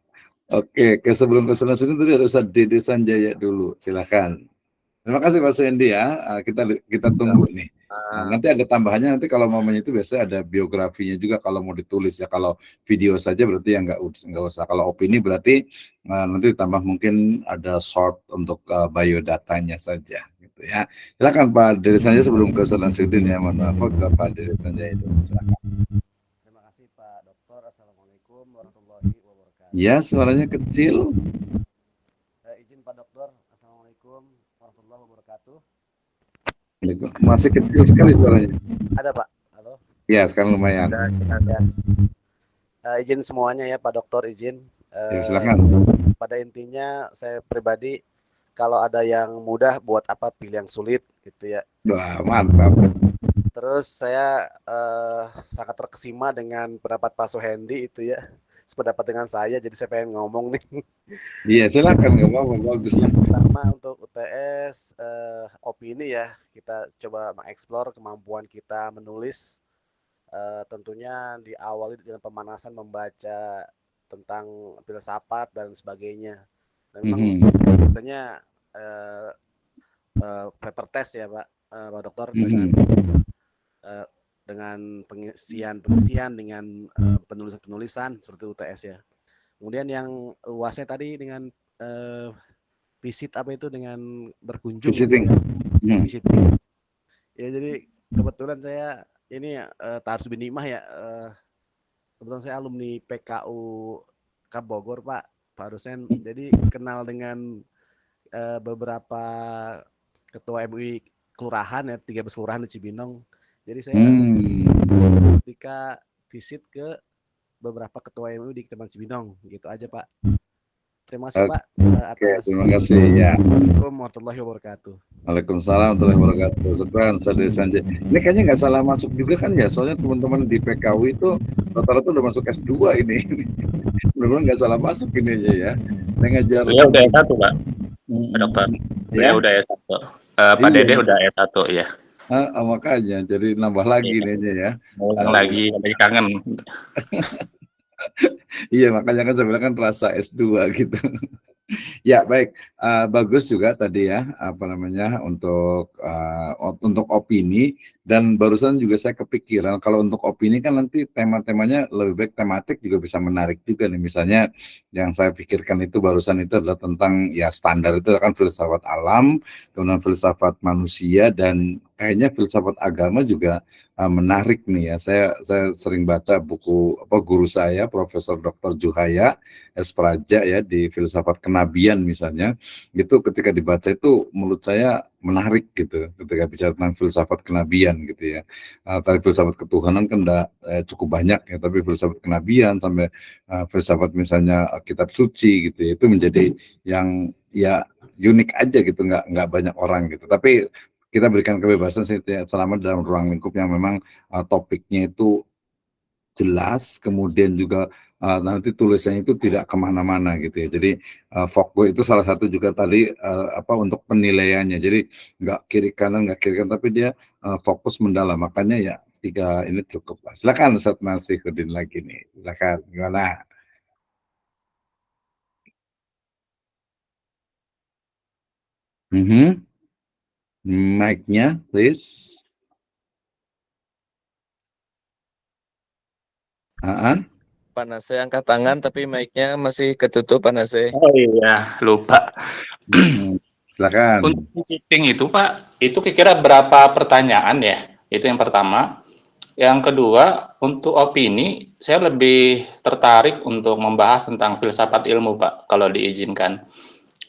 Oke, sebelum ke sana sini tadi ada Ustaz Dede Sanjaya dulu, silakan. Terima kasih Pak Suendi ya. Kita tunggu nih. Nanti ada tambahannya, nanti kalau momennya itu biasanya ada biografinya juga kalau mau ditulis ya. Kalau video saja berarti ya nggak usah. Kalau opini berarti nanti ditambah mungkin ada short untuk biodatanya saja gitu ya. Silakan Pak Dede Sanjaya sebelum ke Ustaz Nasruddin ya. Mohon maaf ke Pak Dede Sanjaya itu. Silakan. Terima kasih Pak Dokter. Assalamualaikum warahmatullahi wabarakatuh. Ya, suaranya kecil. Izin Pak Dokter. Assalamualaikum warahmatullahi wabarakatuh. Masih kecil sekali suaranya. Ada Pak? Halo? Ya, sekarang lumayan. Ya. Izin semuanya ya Pak Dokter, izin. Ya, silakan. Pada intinya saya pribadi kalau ada yang mudah buat apa pilih yang sulit gitu ya. Wah, mantap. Terus saya sangat terkesima dengan pendapat Pak Suhendi itu ya. Sependapat dengan saya, jadi saya pengen ngomong nih. Iya, silakan, nggak apa-apa, bagus lah. Pertama untuk UTS opini ya, kita coba mengeksplor kemampuan kita menulis. Tentunya diawali dengan pemanasan membaca tentang filsafat dan sebagainya. Memang biasanya paper test ya Pak Dokter, dengan pengisian dengan penulisan seperti UTS ya. Kemudian yang UASnya tadi dengan visit apa itu, dengan berkunjung. Visiting. Visiting. Ya jadi kebetulan saya ini Tarus bin Nimah ya. Kebetulan saya alumni PKU Kab Bogor Pak Rusen. Jadi kenal dengan beberapa ketua MUI kelurahan ya, 13 kelurahan di Cibinong. Jadi saya ketika visit ke beberapa ketua MUI di Kecamatan Cibinong, gitu aja Pak. Terima kasih Pak atas. Terima kasih ya. Assalamualaikum warahmatullahi wabarakatuh. Waalaikumsalam warahmatullahi wabarakatuh. Sekarang Sadar Sanjay. Ini kayaknya nggak salah masuk juga kan ya, soalnya teman-teman di PKW itu rata-rata udah masuk S2 ini. Benar-benar nggak salah masuk ini aja ya. Saya ngajar. Beliau udah S1 Pak, Pak Dokter. Beliau udah S1. Pak Dede udah S1 ya. Makanya jadi nambah lagi nih aja ya. Ulang lagi kangen. Iya, makanya kan sebenarnya kan rasa S2 gitu. Ya baik, bagus juga tadi ya untuk opini, dan barusan juga saya kepikiran kalau untuk opini kan nanti tema-temanya lebih baik tematik juga bisa menarik juga nih. Misalnya yang saya pikirkan itu barusan itu adalah tentang ya standar itu kan filsafat alam, kemudian filsafat manusia dan kayaknya filsafat agama juga menarik nih ya. Saya sering baca buku guru saya Profesor Dr. Juhaya S. Praja ya di Filsafat Kenabian misalnya. Itu ketika dibaca itu menurut saya menarik gitu ketika bicara tentang filsafat kenabian gitu ya. Tadi filsafat ketuhanan kan cukup banyak ya, tapi filsafat kenabian sampai filsafat misalnya kitab suci gitu ya, itu menjadi yang ya unik aja gitu, nggak banyak orang gitu. Tapi kita berikan kebebasan sih selama dalam ruang lingkup yang memang topiknya itu jelas, kemudian juga nanti tulisannya itu tidak kemana-mana gitu ya. Jadi Fogbo itu salah satu juga tadi untuk penilaiannya. Jadi nggak kiri kanan, tapi dia fokus mendalam. Makanya ya 3 ini cukup lah. Silakan Ustaz Nasihuddin lagi nih. Silakan gimana? Mic-nya, please. Pak Nase angkat tangan tapi mic-nya masih ketutup Pak Nase. Oh iya, lupa. Silakan. Untuk visiting itu Pak, itu kira-kira berapa pertanyaan ya? Itu yang pertama. Yang kedua, untuk opini, saya lebih tertarik untuk membahas tentang filsafat ilmu Pak, kalau diizinkan.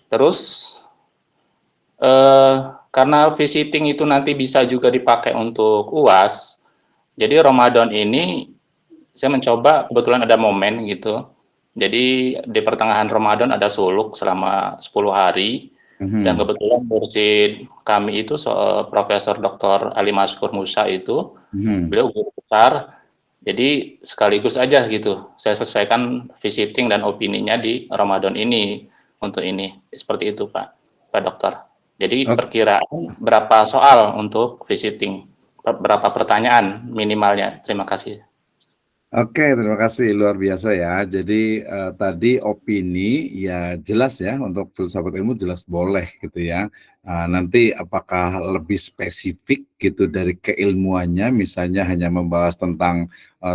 Terus, karena visiting itu nanti bisa juga dipakai untuk UAS, jadi Ramadan ini saya mencoba, kebetulan ada momen gitu. Jadi di pertengahan Ramadan ada suluk selama 10 hari. Dan kebetulan mursyid kami itu Profesor Dr. Ali Maskur Musa itu, beliau guru besar. Jadi sekaligus aja gitu, saya selesaikan visiting dan opininya di Ramadan ini untuk ini. Seperti itu Pak Dokter. Jadi perkiraan berapa soal untuk visiting, berapa pertanyaan minimalnya. Terima kasih. Oke, terima kasih, luar biasa ya. Jadi tadi opini ya jelas ya, untuk filsafat ilmu jelas boleh gitu ya. Nanti apakah lebih spesifik gitu dari keilmuannya, misalnya hanya membahas tentang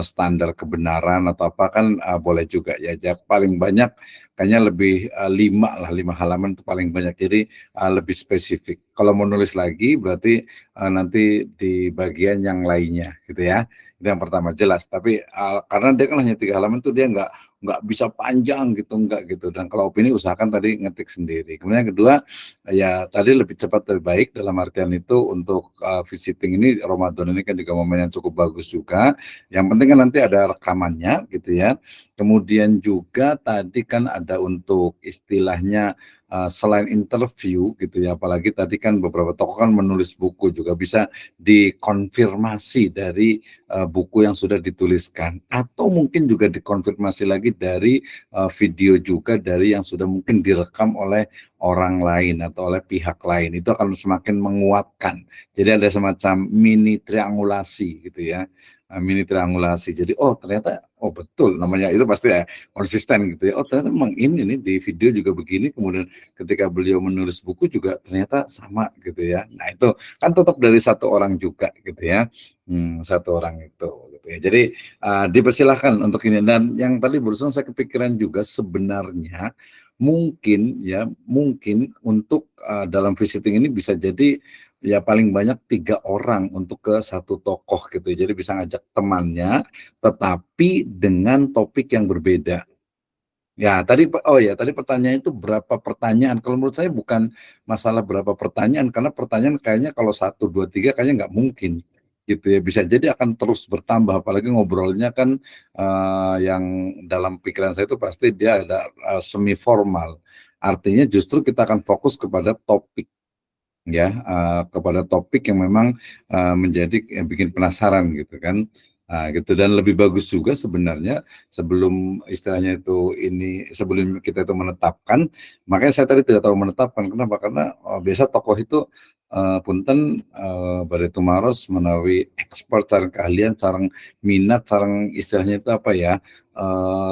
standar kebenaran atau apa kan boleh juga ya. Paling banyak kayaknya lebih 5 halaman itu paling banyak. Jadi lebih spesifik. Kalau mau nulis lagi berarti nanti di bagian yang lainnya gitu ya. Itu yang pertama, jelas. Tapi karena dia kan hanya 3 halaman tuh dia nggak bisa panjang gitu, nggak gitu. Dan kalau opini usahakan tadi ngetik sendiri. Kemudian yang kedua, ya tadi lebih cepat lebih baik, dalam artian itu untuk visiting ini Ramadan ini kan juga momen yang cukup bagus juga. Yang penting kan nanti ada rekamannya gitu ya. Kemudian juga tadi kan ada untuk istilahnya selain interview gitu ya, apalagi tadi kan beberapa tokoh kan menulis buku, juga bisa dikonfirmasi dari buku yang sudah dituliskan, atau mungkin juga dikonfirmasi lagi dari video juga dari yang sudah mungkin direkam oleh orang lain atau oleh pihak lain. Itu akan semakin menguatkan. Jadi ada semacam mini triangulasi gitu ya, mini triangulasi. Jadi ternyata betul, namanya itu pasti ya konsisten gitu ya. Ternyata memang ini nih di video juga begini, kemudian ketika beliau menulis buku juga ternyata sama gitu ya. Nah itu kan tetap dari satu orang juga gitu ya, satu orang itu gitu ya. Jadi dipersilahkan untuk ini. Dan yang tadi barusan saya kepikiran juga, sebenarnya mungkin untuk dalam visiting ini bisa jadi ya paling banyak 3 orang untuk ke satu tokoh gitu. Jadi bisa ngajak temannya, tetapi dengan topik yang berbeda. Ya, tadi pertanyaannya itu berapa pertanyaan? Kalau menurut saya bukan masalah berapa pertanyaan, karena pertanyaan kayaknya kalau 1, 2, 3 kayaknya nggak mungkin gitu ya. Bisa jadi akan terus bertambah, apalagi ngobrolnya kan yang dalam pikiran saya itu pasti dia ada semi formal. Artinya justru kita akan fokus kepada topik ya, kepada topik yang memang menjadi yang bikin penasaran gitu kan. Gitu. Dan lebih bagus juga sebenarnya sebelum istilahnya itu sebelum kita itu menetapkan, makanya saya tadi tidak tahu menetapkan. Kenapa? Karena biasa tokoh itu punten Barito Maros menawi ekspor sareng keahlian, sareng minat, sareng istilahnya itu apa ya,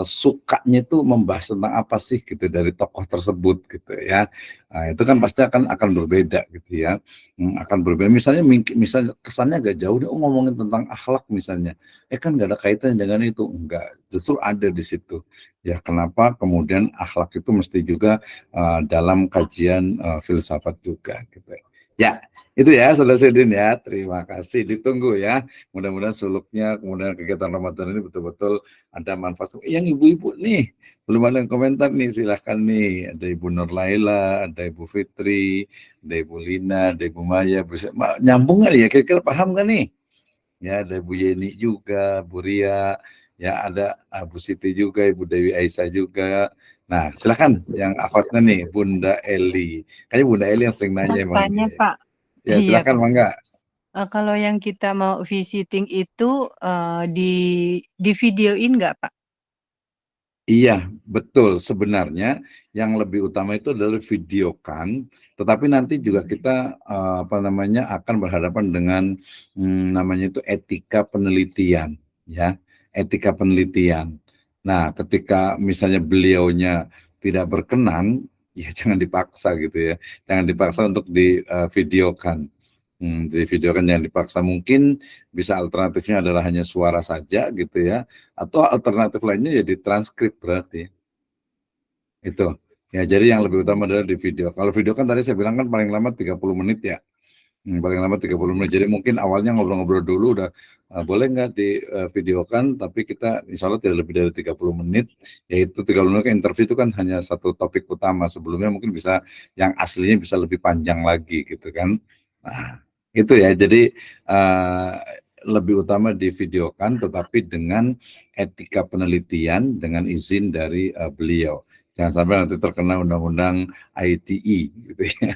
sukanya itu membahas tentang apa sih gitu dari tokoh tersebut gitu ya. Itu kan pasti akan berbeda gitu ya, akan berbeda. Misalnya kesannya agak jauh, ngomongin tentang akhlak misalnya, kan nggak ada kaitannya dengan itu, enggak, justru ada di situ. Ya kenapa kemudian akhlak itu mesti juga dalam kajian filsafat juga gitu. Ya, itu ya Saudara Sudin ya. Terima kasih. Ditunggu ya. Mudah-mudahan suluknya, kemudian kegiatan Ramadan ini betul-betul ada manfaat. Yang ibu-ibu nih, belum ada yang komentar nih, silahkan nih. Ada Ibu Nur Laila, ada Ibu Fitri, ada Ibu Lina, ada Ibu Maya. Nyambung nggak nih ya? Kira-kira paham nggak nih? Ya, ada Bu Yeni juga, Bu Ria, ya ada Bu Siti juga, Ibu Dewi Aisyah juga. Nah, silakan yang akhwatnya nih, Bunda Eli. Kayaknya Bunda Eli yang sering nanya emang Tanya nih. Pak, Ya, iya silakan Pak. Mangga. Kalau yang kita mau visiting itu di videoin nggak Pak? Iya, betul. Sebenarnya yang lebih utama itu adalah videokan, tetapi nanti juga kita akan berhadapan dengan namanya itu etika penelitian, ya, etika penelitian. Nah, ketika misalnya beliaunya tidak berkenan, ya jangan dipaksa gitu ya, jangan dipaksa untuk divideokan. Di video kan yang dipaksa, mungkin bisa alternatifnya adalah hanya suara saja gitu ya, atau alternatif lainnya ya ditranskrip berarti. Itu. Ya, jadi yang lebih utama adalah di video. Kalau video kan tadi saya bilang kan paling lama 30 menit ya. Paling lama 30 menit. Jadi mungkin awalnya ngobrol-ngobrol dulu udah boleh nggak di videokan, tapi kita insya Allah tidak lebih dari 30 menit. Yaitu 30 menit kan interview itu kan hanya satu topik utama. Sebelumnya mungkin bisa yang aslinya bisa lebih panjang lagi gitu kan. Nah, itu ya. Jadi lebih utama di videokan, tetapi dengan etika penelitian dengan izin dari beliau. Jangan sampai nanti terkena undang-undang ITE gitu ya.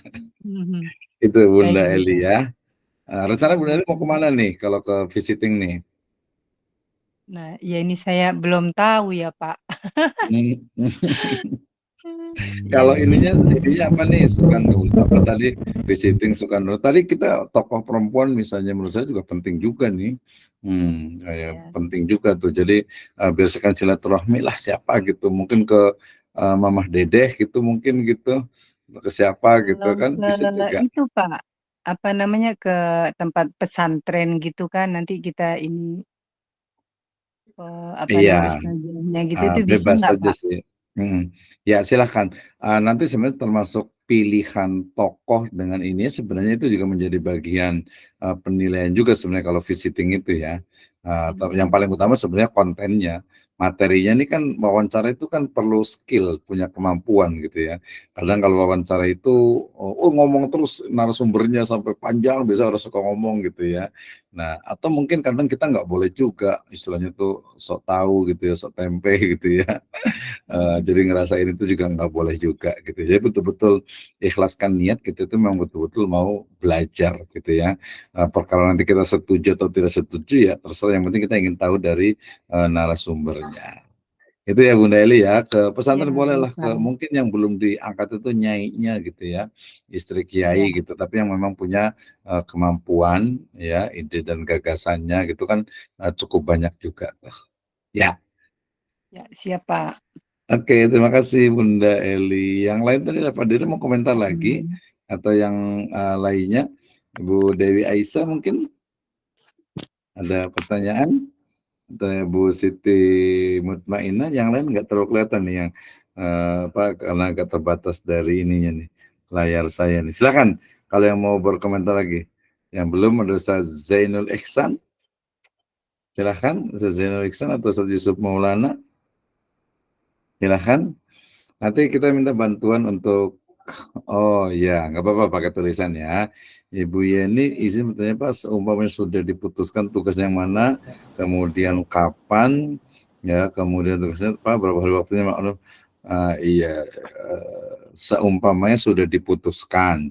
Itu Bunda Baik. Eli ya. Rencana Bunda Eli mau kemana nih kalau ke visiting nih? Nah, ya ini saya belum tahu ya Pak. Kalau ininya apa nih, Sukarno, apa tadi visiting Sukarno. Tadi kita tokoh perempuan misalnya menurut saya juga penting juga nih. Ya, penting juga tuh. Jadi biasakan silaturahmi lah siapa gitu. Mungkin ke Mamah Dedeh gitu mungkin gitu. Ke siapa gitu Kalau kan bisa juga. itu Pak, apa namanya, ke tempat pesantren gitu kan nanti kita ini apa Iya. nama, ustazahnya gitu itu bisa Bebas nggak saja Pak? sih. Ya silahkan. Nanti sebenarnya termasuk pilihan tokoh dengan ini sebenarnya itu juga menjadi bagian penilaian juga sebenarnya kalau visiting itu ya. Yang paling utama sebenarnya kontennya, materinya ini kan wawancara itu kan perlu skill, punya kemampuan gitu ya. Kadang kalau wawancara itu ngomong terus narasumbernya sampai panjang, biasa harus suka ngomong gitu ya. Nah, atau mungkin kadang kita nggak boleh juga istilahnya tuh sok tahu gitu ya, sok tempe gitu ya. Jadi ngerasain itu juga nggak boleh juga gitu. Jadi betul-betul ikhlaskan niat gitu itu memang betul-betul mau belajar gitu ya. Perkara nanti kita setuju atau tidak setuju ya terserah, yang penting kita ingin tahu dari narasumbernya. Itu ya Bunda Eli ya, ke pesantren bolehlah, ke mungkin yang belum diangkat itu nyainya gitu ya, istri kiai gitu, tapi yang memang punya kemampuan ya, ide dan gagasannya gitu kan cukup banyak juga. Ya. Ya, siap Pak. Oke, terima kasih Bunda Eli. Yang lain tadi Pak Dede mau komentar lagi atau yang lainnya, Ibu Dewi Aisyah mungkin ada pertanyaan? Atau Bu Siti Mutmainah, yang lain nggak terlalu kelihatan nih yang karena agak terbatas dari ininya nih, layar saya nih. Silakan kalau yang mau berkomentar lagi. Yang belum ada Ustaz Zainul Ihsan. Silakan Ustaz Zainul Ihsan atau Ustaz Yusuf Maulana. Silakan. Nanti kita minta bantuan untuk ya, nggak apa-apa pakai tulisan ya. Ibu Yeni izin bertanya Pak, seumpamanya sudah diputuskan tugas yang mana, kemudian kapan, ya, kemudian tugasnya Pak, berapa hari waktunya, maklum. Iya, seumpamanya sudah diputuskan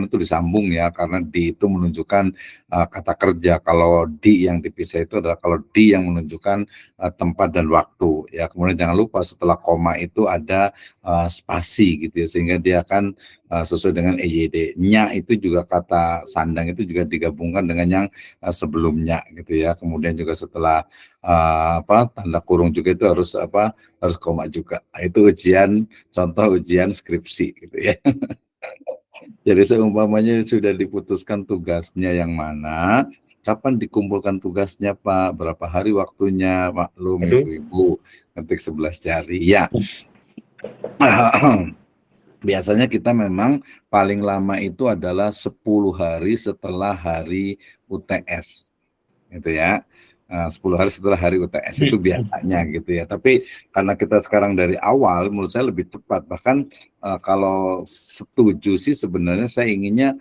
itu disambung ya, karena di itu menunjukkan kata kerja. Kalau di yang dipisah itu adalah kalau di yang menunjukkan tempat dan waktu ya. Kemudian jangan lupa setelah koma itu ada spasi gitu ya, sehingga dia akan sesuai dengan EYD. Nya itu juga kata sandang itu juga digabungkan dengan yang sebelumnya gitu ya. Kemudian juga setelah tanda kurung juga itu harus koma juga. Nah, itu contoh ujian skripsi gitu ya. Jadi seumpamanya sudah diputuskan tugasnya yang mana, kapan dikumpulkan tugasnya Pak, berapa hari waktunya, maklum ibu-ibu, ngetik 11 jari. Ya. biasanya kita memang paling lama itu adalah 10 hari setelah hari UTS, gitu ya. 10 hari setelah hari UTS itu biasanya gitu ya. Tapi karena kita sekarang dari awal, menurut saya lebih tepat. Bahkan kalau setuju sih sebenarnya saya inginnya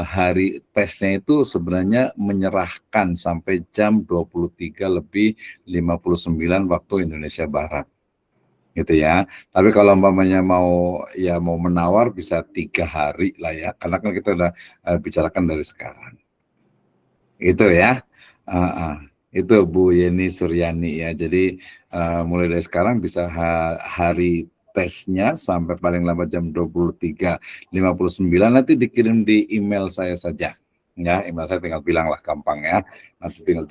hari tesnya itu sebenarnya menyerahkan sampai jam 23 lebih 59 waktu Indonesia Barat, gitu ya. Tapi kalau umpamanya mau menawar bisa 3 hari lah ya, karena kan kita udah bicarakan dari sekarang. Itu ya. Itu Bu Yeni Suryani ya. Jadi mulai dari sekarang bisa hari tesnya sampai paling lambat jam 23.59 nanti dikirim di email saya saja. Ya, email saya tinggal bilang lah, gampang ya. Nanti tinggal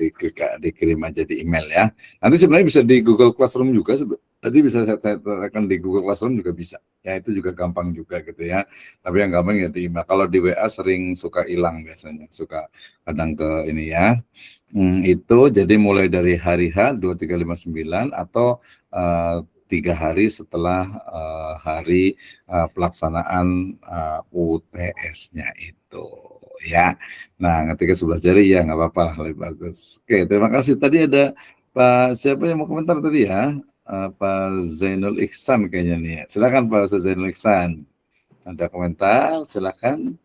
dikirim aja di email ya. Nanti sebenarnya bisa di Google Classroom juga. Nanti bisa saya tekan di Google Classroom juga bisa. Ya, itu juga gampang juga gitu ya. Tapi yang gampang ya di email. Kalau di WA sering suka hilang biasanya. Suka kadang ke ini ya. Itu jadi mulai dari hari H 2359 atau 3 hari setelah hari pelaksanaan UTS-nya itu ya. Nah, ngetiknya 11 jari ya nggak apa-apa lah, lebih bagus. Oke, terima kasih. Tadi ada Pak siapa yang mau komentar tadi ya? Pak Zainul Ihsan kayaknya nih. Silakan Pak Zainul Ihsan. Ada komentar? Silakan.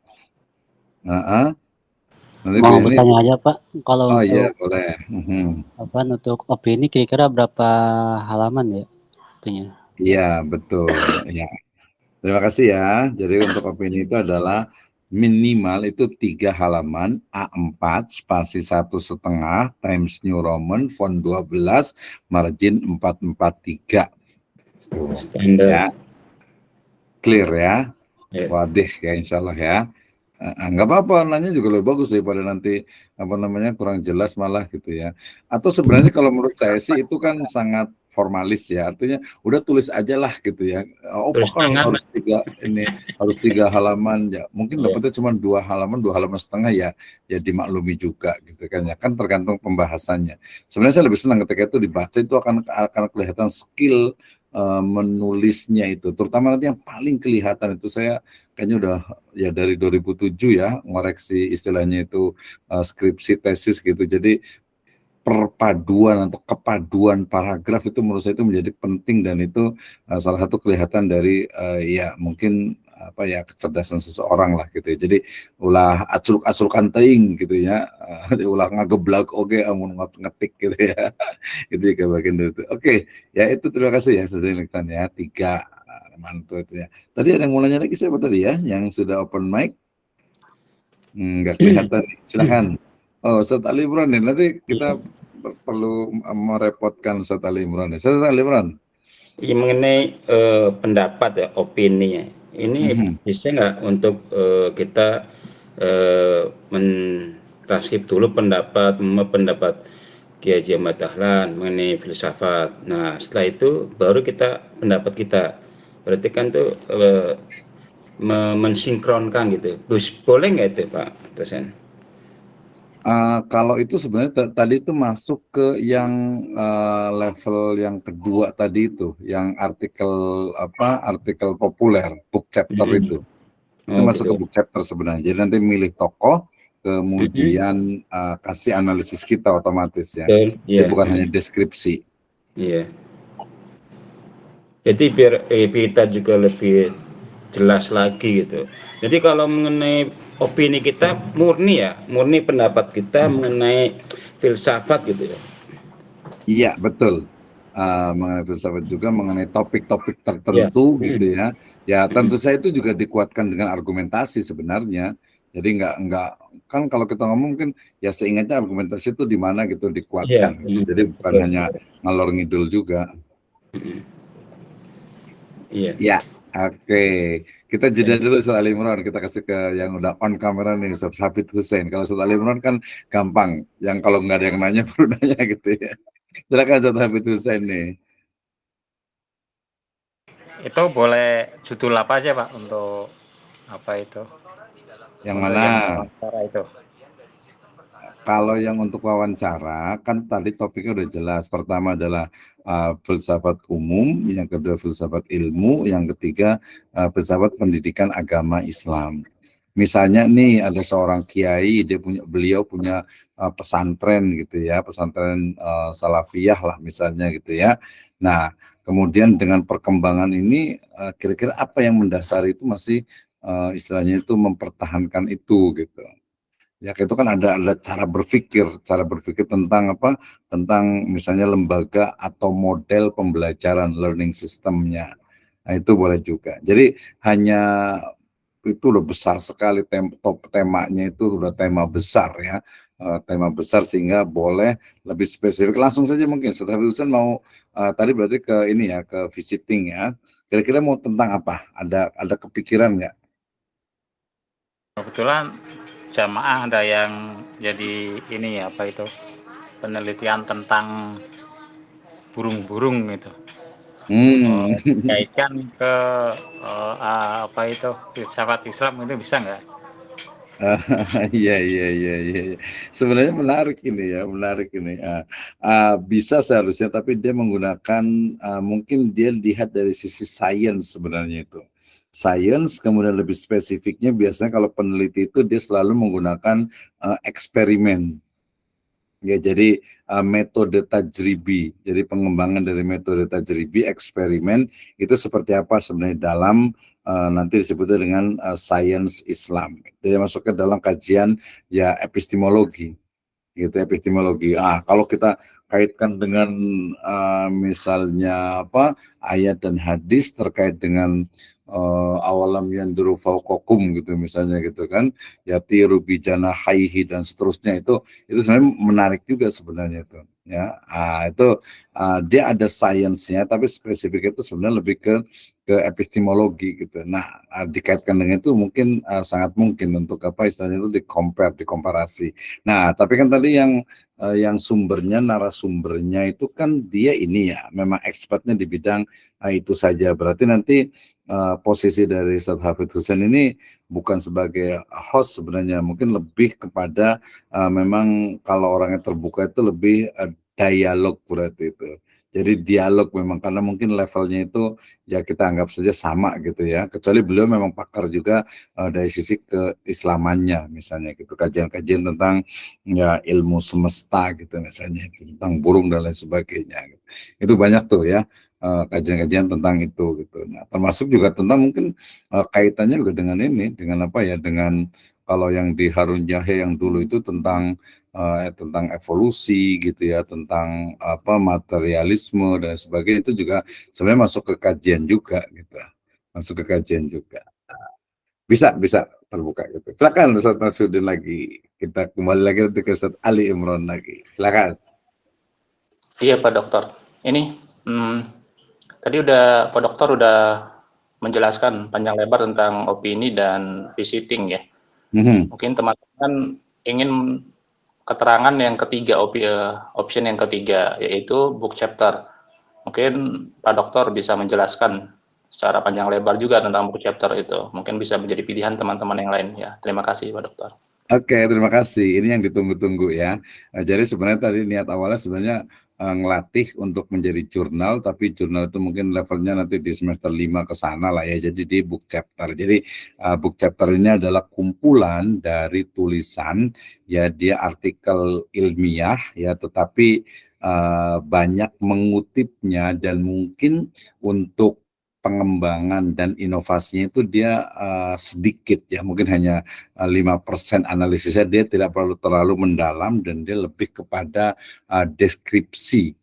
Nanti Mau ini bertanya aja Pak, kalau oh iya untuk boleh. untuk opini kira-kira berapa halaman ya itunya? Iya betul. Ya. Terima kasih ya. Jadi untuk opini itu adalah minimal itu 3 halaman A4 spasi 1,5 Times New Roman font 12 margin 443. Tuh, Standar. ya. Clear ya. Ya. Wadih ya insya Allah ya. Nggak apa-apa, nanya juga lebih bagus daripada nanti kurang jelas malah gitu ya. Atau sebenarnya kalau menurut saya sih itu kan sangat formalis ya, artinya udah tulis aja lah gitu ya. Oh Tulis kan tangan, harus 3 halaman ya, mungkin Iya. dapatnya cuma 2 halaman setengah ya, ya dimaklumi juga gitu kan ya, kan tergantung pembahasannya. Sebenarnya saya lebih senang ketika itu dibaca, itu akan kelihatan skill menulisnya itu, terutama nanti yang paling kelihatan itu saya kayaknya udah ya dari 2007 ya ngoreksi istilahnya itu skripsi tesis gitu. Jadi perpaduan atau kepaduan paragraf itu menurut saya itu menjadi penting dan itu salah satu kelihatan dari ya mungkin kecerdasan seseorang lah gitu ya. Jadi ulah aculkan teing gitu ya, ulah ngageblak oke amun ngetik gitu ya. Itu juga bagian dari itu. Oke, ya itu terima kasih ya Sezilikan ya 3 mantu itu ya. Tadi ada yang mau nanya lagi siapa tadi ya yang sudah open mic? Nggak kelihatan nih. Silakan. Oh, Ustaz Ali Imran nih. Nanti kita perlu merepotkan Ustaz Ali Imran. Ustaz Ali Imran. Iya, mengenai pendapat ya, opini ya. Ini bisa nggak untuk kita mentranskrip dulu pendapat Kiai Haji Ahmad Dahlan mengenai filsafat. Nah, setelah itu baru kita pendapat kita. Berarti kan tuh mensinkronkan gitu. Boleh nggak itu Pak dosen? Kalau itu sebenarnya tadi itu masuk ke yang level yang kedua tadi itu, yang artikel populer, book chapter itu masuk ke book chapter sebenarnya. Jadi nanti milih tokoh, kemudian kasih analisis kita otomatis ya. Jadi bukan hanya deskripsi. Iya. Jadi biar kita juga lebih jelas lagi gitu. Jadi kalau mengenai opini kita murni pendapat kita mengenai filsafat gitu ya. Iya betul. Mengenai filsafat juga mengenai topik-topik tertentu gitu ya. Ya tentu saja itu juga dikuatkan dengan argumentasi sebenarnya. Jadi nggak kan kalau kita ngomong mungkin ya seingatnya argumentasi itu di mana gitu dikuatkan. Jadi bukan hanya ngalor ngidul juga. Iya. Ya, oke. Kita jeda dulu Ustaz Ali Imran, kita kasih ke yang udah on kamera nih Ustaz Hafid Hussein. Kalau Ustaz Ali Imran kan gampang, yang kalau nggak ada yang nanya baru nanya gitu ya. Silakan Ustaz Hafid Hussein nih. Itu boleh judul apa aja Pak untuk apa itu? Yang untuk mana? Yang itu. kalau yang untuk wawancara kan tadi topiknya udah jelas. Pertama adalah filsafat umum, yang kedua filsafat ilmu, yang ketiga filsafat pendidikan agama Islam. Misalnya nih ada seorang kiai, beliau punya pesantren gitu ya, pesantren salafiyah lah misalnya gitu ya. Nah, kemudian dengan perkembangan ini kira-kira apa yang mendasari itu masih istilahnya itu mempertahankan itu gitu. Ya itu kan ada cara berpikir tentang apa? Tentang misalnya lembaga atau model pembelajaran learning systemnya. Nah itu boleh juga. Jadi hanya itu udah besar sekali temanya itu udah tema besar ya, tema besar sehingga boleh lebih spesifik. Langsung saja mungkin setelah itu mau tadi berarti ke ini ya, ke visiting ya. Kira-kira mau tentang apa? Ada kepikiran nggak? Kebetulan jamaah ada yang jadi ini ya, apa itu, penelitian tentang burung-burung gitu. Kaitkan ke apa itu, filsafat Islam itu bisa nggak? Iya. Sebenarnya menarik ini. Bisa seharusnya, tapi dia menggunakan mungkin dia lihat dari sisi sains sebenarnya itu. Sains, kemudian lebih spesifiknya biasanya kalau peneliti itu dia selalu menggunakan eksperimen. Ya, jadi metode tajribi, jadi pengembangan dari metode tajribi, eksperimen itu seperti apa sebenarnya dalam nanti disebutnya dengan sains Islam. Jadi masuk ke dalam kajian ya epistemologi, gitu epistemologi. Kalau kita kaitkan dengan misalnya apa ayat dan hadis terkait dengan awalam yanduru fauqakum gitu misalnya gitu kan, yatiru bijana haihi dan seterusnya itu sebenarnya menarik juga sebenarnya itu ya. Itu dia ada sainsnya tapi spesifik itu sebenarnya lebih ke epistemologi gitu. Nah, dikaitkan dengan itu mungkin sangat mungkin untuk apa istilahnya itu dikomparasi. Nah, tapi kan tadi yang narasumbernya itu kan dia ini ya memang expertnya di bidang itu saja. Berarti nanti posisi dari Ustadz Hafidz Husain ini bukan sebagai host sebenarnya, mungkin lebih kepada memang kalau orangnya terbuka itu lebih dialog berarti itu. Jadi dialog memang karena mungkin levelnya itu ya kita anggap saja sama gitu ya. Kecuali beliau memang pakar juga dari sisi keislamannya misalnya gitu. Kajian-kajian tentang ya ilmu semesta gitu misalnya tentang burung dan lain sebagainya. Gitu. Itu banyak tuh ya kajian-kajian tentang itu gitu. Nah, termasuk juga tentang mungkin kaitannya juga dengan ini, dengan apa ya, dengan kalau yang di Harun Yahya yang dulu itu tentang evolusi gitu ya, tentang apa materialisme dan sebagainya itu juga sebenarnya masuk ke kajian juga gitu, masuk ke kajian juga. Bisa terbuka gitu. Silakan Ustaz Marsudin lagi, kita kembali lagi ke Ustaz Ali Imron lagi. Silakan. Iya Pak Dokter. Ini tadi Pak Dokter udah menjelaskan panjang lebar tentang opini dan visiting ya. Mungkin teman-teman ingin keterangan yang ketiga, option yang ketiga, yaitu book chapter. Mungkin Pak Dokter bisa menjelaskan secara panjang lebar juga tentang book chapter itu. Mungkin bisa menjadi pilihan teman-teman yang lain ya. Terima kasih Pak Dokter. Oke, terima kasih. Ini yang ditunggu-tunggu ya. Jadi sebenarnya tadi niat awalnya sebenarnya ngelatih untuk menjadi jurnal, tapi jurnal itu mungkin levelnya nanti di semester 5 ke sana lah ya. Jadi di book chapter. Jadi book chapter ini adalah kumpulan dari tulisan ya, dia artikel ilmiah ya, tetapi banyak mengutipnya dan mungkin untuk pengembangan dan inovasinya itu dia sedikit ya, mungkin hanya 5% analisisnya, dia tidak perlu terlalu mendalam dan dia lebih kepada deskripsi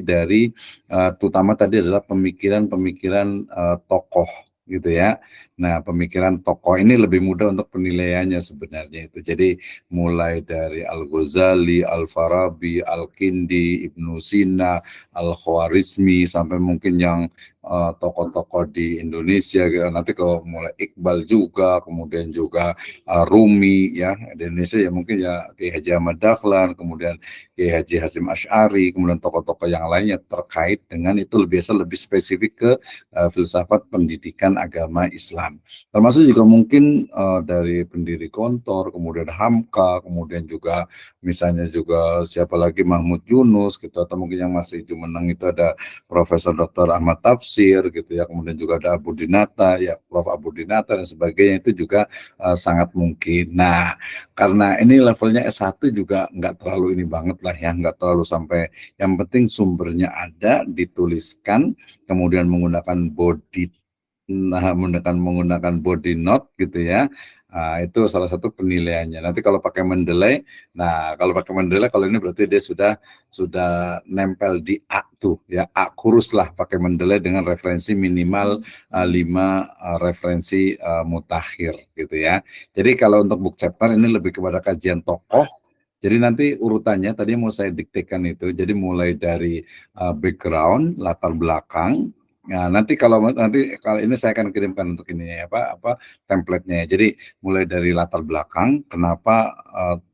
dari terutama tadi adalah pemikiran tokoh gitu ya. Nah, pemikiran tokoh ini lebih mudah untuk penilaiannya sebenarnya itu. Jadi mulai dari Al-Ghazali, Al-Farabi, Al-Kindi, Ibnu Sina, Al-Khwarizmi sampai mungkin yang tokoh-tokoh di Indonesia, nanti kalau mulai Iqbal juga, kemudian juga Rumi ya di Indonesia ya, mungkin ya Kiai Haji Ahmad Dahlan, kemudian Kiai Haji Hasyim Asy'ari, kemudian tokoh-tokoh yang lainnya terkait dengan itu lebih spesifik ke filsafat pendidikan agama Islam. Islam. Termasuk juga mungkin dari pendiri Kontor, kemudian Hamka, kemudian juga misalnya juga siapa lagi Mahmud Yunus gitu, atau mungkin yang masih jumeneng itu ada Profesor Dr. Ahmad Tafsir gitu ya, kemudian juga ada Abu Dinata ya, Prof. Abu Dinata dan sebagainya, itu juga sangat mungkin. Nah, karena ini levelnya S1 juga nggak terlalu ini banget lah ya, nggak terlalu sampai, yang penting sumbernya ada, dituliskan, kemudian menggunakan menggunakan body note gitu ya. Nah, itu salah satu penilaiannya. Nanti kalau pakai Mendeley, kalau ini berarti dia sudah nempel di A tuh ya, A kurus lah pakai Mendeley dengan referensi minimal 5 referensi mutakhir gitu ya. Jadi kalau untuk book chapter ini lebih kepada kajian tokoh. Jadi nanti urutannya tadi mau saya diktekan itu. Jadi mulai dari background, latar belakang. Nah, nanti kalau ini saya akan kirimkan untuk ini apa template-nya. Jadi mulai dari latar belakang, kenapa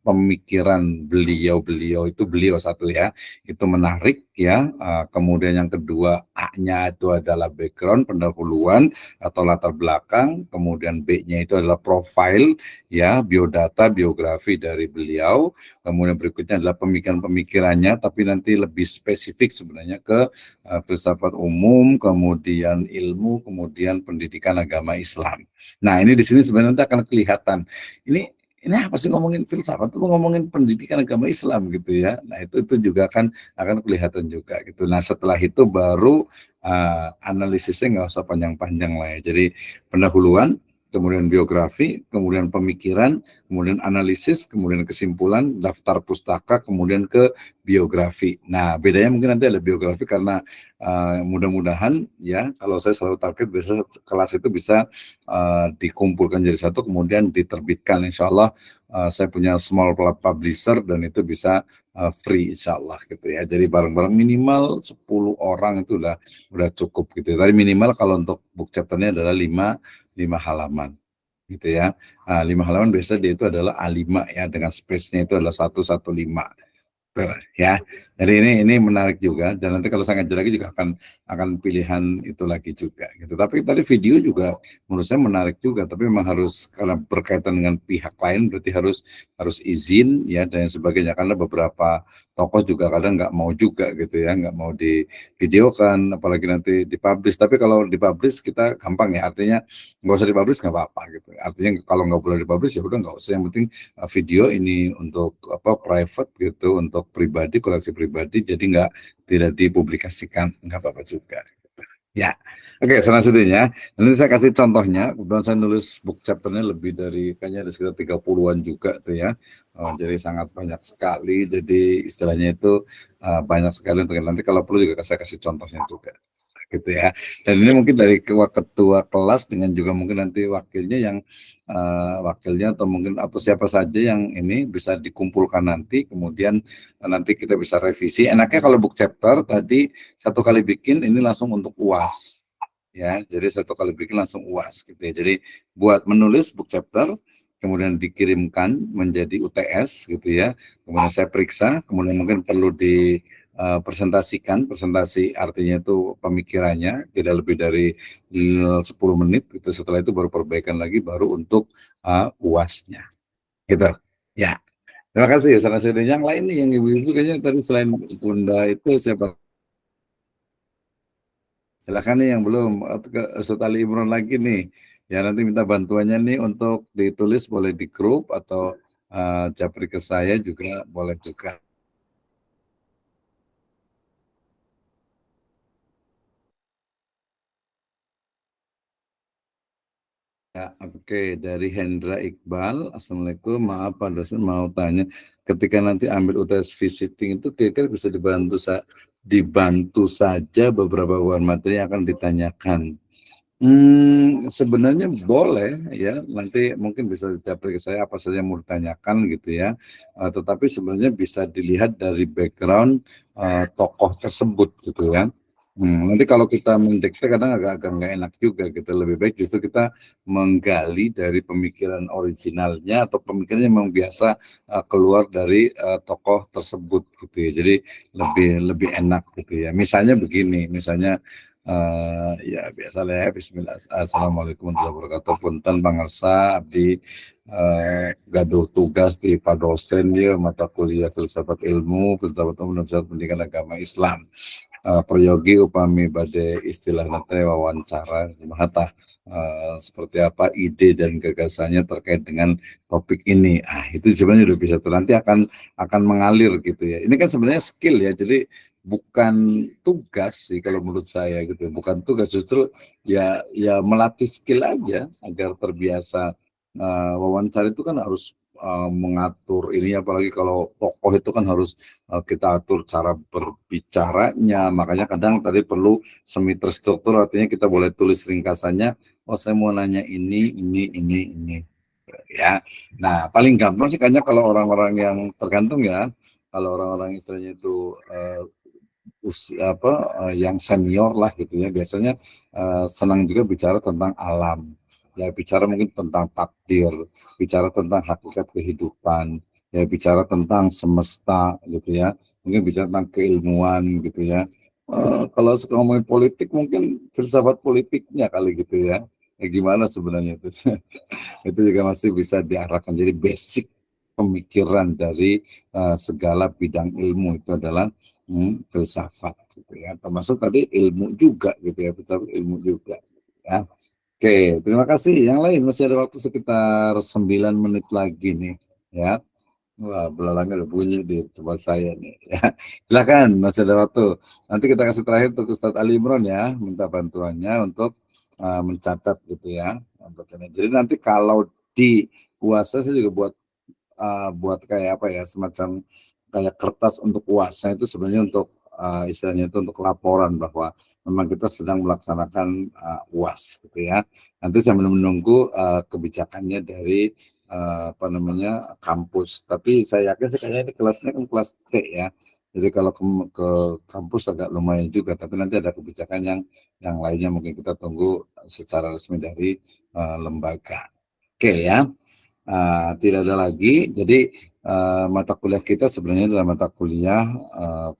pemikiran beliau itu beliau satu ya, itu menarik ya. Kemudian yang kedua A-nya itu adalah background, pendahuluan atau latar belakang. Kemudian B-nya itu adalah profile ya, biodata, biografi dari beliau. Kemudian berikutnya adalah pemikiran-pemikirannya, tapi nanti lebih spesifik sebenarnya ke filsafat umum, kemudian ilmu, kemudian pendidikan agama Islam. Nah, ini di sini sebenarnya nanti akan kelihatan. Ini apa sih ngomongin filsafat, itu ngomongin pendidikan agama Islam gitu ya. Nah, itu juga akan kelihatan juga gitu. Nah, setelah itu baru analisisnya nggak usah panjang-panjang lah ya. Jadi pendahuluan, kemudian biografi, kemudian pemikiran, kemudian analisis, kemudian kesimpulan, daftar pustaka, kemudian ke biografi. Nah, bedanya mungkin nanti ada biografi karena mudah-mudahan ya, kalau saya selalu target biasa kelas itu bisa dikumpulkan jadi satu, kemudian diterbitkan. Insya Allah saya punya small publisher dan itu bisa free insya Allah gitu ya. Jadi bareng-bareng minimal 10 orang itu udah cukup gitu. Tapi minimal kalau untuk book chapternya adalah 5 halaman gitu ya. 5 halaman biasa dia itu adalah A5 ya, dengan space-nya itu adalah 115 ya. Jadi ini menarik juga, dan nanti kalau saya ngajar lagi juga akan pilihan itu lagi juga gitu. Tapi tadi video juga menurut saya menarik juga, tapi memang harus, karena berkaitan dengan pihak lain berarti harus izin ya dan sebagainya, karena beberapa tokoh juga kadang nggak mau juga gitu ya, nggak mau divideokan, apalagi nanti dipublish. Tapi kalau dipublish kita gampang ya, artinya nggak usah dipublish nggak apa-apa gitu. Artinya kalau nggak boleh dipublish ya udah nggak usah, yang penting video ini untuk private gitu, untuk pribadi, koleksi pribadi, jadi tidak dipublikasikan, nggak apa-apa juga. Ya, oke, selanjutnya nanti saya kasih contohnya. Kebetulan saya nulis book chapternya lebih dari, kayaknya ada sekitar 30-an juga tuh ya. Jadi sangat banyak sekali. Jadi istilahnya itu banyak sekali untuk nanti kalau perlu juga saya kasih contohnya juga. Gitu ya. Dan ini mungkin dari ketua kelas dengan juga mungkin nanti wakilnya atau siapa saja yang ini bisa dikumpulkan nanti, kemudian nanti kita bisa revisi. Enaknya kalau book chapter tadi satu kali bikin ini langsung untuk UAS ya. Jadi satu kali bikin langsung UAS gitu ya. Jadi buat menulis book chapter kemudian dikirimkan menjadi UTS gitu ya. Kemudian saya periksa, kemudian mungkin perlu presentasi artinya itu pemikirannya tidak lebih dari 10 menit gitu. Setelah itu baru perbaikan lagi, baru untuk UAS-nya gitu ya. Terima kasih. Salah yang lain nih, yang ibu-ibu kayaknya tadi selain Bunda itu siapa? Silakan nih yang belum, ke Ustaz Ali Imron lagi nih ya, nanti minta bantuannya nih untuk ditulis, boleh di grup atau japri ke saya juga boleh juga. Ya, oke. Dari Hendra Iqbal, Assalamualaikum, maaf Pak dosen mau tanya, ketika nanti ambil UTS visiting itu kira-kira bisa dibantu saja beberapa buah materi yang akan ditanyakan. Sebenarnya boleh ya, nanti mungkin bisa dicapri ke saya apa saja yang mau ditanyakan gitu ya. Tetapi sebenarnya bisa dilihat dari background tokoh tersebut gitu ya. Nanti kalau kita mendikte kadang agak nggak enak juga gitu. Lebih baik justru kita menggali dari pemikiran originalnya atau pemikiran yang memang biasa keluar dari tokoh tersebut gitu ya. Jadi lebih enak gitu ya. Misalnya begini, misalnya Ya biasa lah ya. Bismillah. Assalamualaikum warahmatullahi wabarakatuh. Punten pangarsa abdi gaduh tugas di padosen dia mata kuliah filsafat ilmu, filsafat umum dan filsafat pendidikan agama Islam. Peryogi upami bade istilah nate wawancara kumaha seperti apa ide dan gagasannya terkait dengan topik ini. Itu sebenarnya udah bisa tuh nanti akan mengalir gitu ya. Ini kan sebenarnya skill ya. Jadi bukan tugas sih kalau menurut saya gitu. Bukan tugas, justru ya melatih skill aja agar terbiasa. Wawancara itu kan harus mengatur ini, apalagi kalau tokoh itu kan harus kita atur cara berbicaranya. Makanya kadang tadi perlu semi terstruktur, artinya kita boleh tulis ringkasannya. Oh, saya mau nanya ini ya. Nah, paling gampang sih kayaknya kalau orang-orang yang tergantung ya. Kalau orang-orang istilahnya itu yang senior lah gitu ya, biasanya senang juga bicara tentang alam. Ya, bicara mungkin tentang takdir, bicara tentang hakikat kehidupan, ya bicara tentang semesta gitu ya, mungkin bicara tentang keilmuan gitu ya. Kalau suka ngomongin politik mungkin filsafat politiknya kali gitu ya. Gimana sebenarnya itu? Itu juga masih bisa diarahkan. Jadi basic pemikiran dari segala bidang ilmu itu adalah filsafat gitu ya. Termasuk tadi ilmu juga gitu ya, filsafat ilmu juga ya. Oke, terima kasih. Yang lain masih ada waktu sekitar 9 menit lagi nih ya. Wah, belalangnya udah bunyi di tempat saya nih ya. Silakan, masih ada waktu. Nanti kita kasih terakhir untuk Ustadz Ali Imron ya, minta bantuannya untuk mencatat gitu ya. Jadi nanti kalau di UASA saya juga buat kayak apa ya, semacam kayak kertas untuk UASA itu sebenarnya untuk istilahnya itu untuk laporan bahwa memang kita sedang melaksanakan UAS gitu ya. Nanti sambil menunggu kebijakannya dari kampus. Tapi saya yakin sih kayaknya ini kelasnya kan kelas C ya. Jadi kalau ke kampus agak lumayan juga, tapi nanti ada kebijakan yang lainnya mungkin kita tunggu secara resmi dari lembaga. Oke ya. Tidak ada lagi. Jadi mata kuliah kita sebenarnya adalah mata kuliah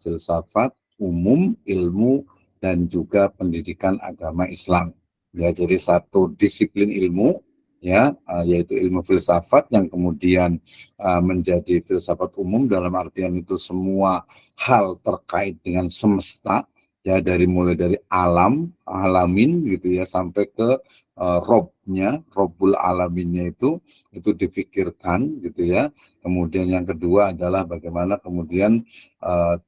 filsafat umum, ilmu, dan juga pendidikan agama Islam. Ya, jadi satu disiplin ilmu ya, yaitu ilmu filsafat yang kemudian menjadi filsafat umum dalam artian itu semua hal terkait dengan semesta ya, mulai dari alamin gitu ya, sampai ke Robbul alaminnya itu difikirkan gitu ya. Kemudian yang kedua adalah bagaimana kemudian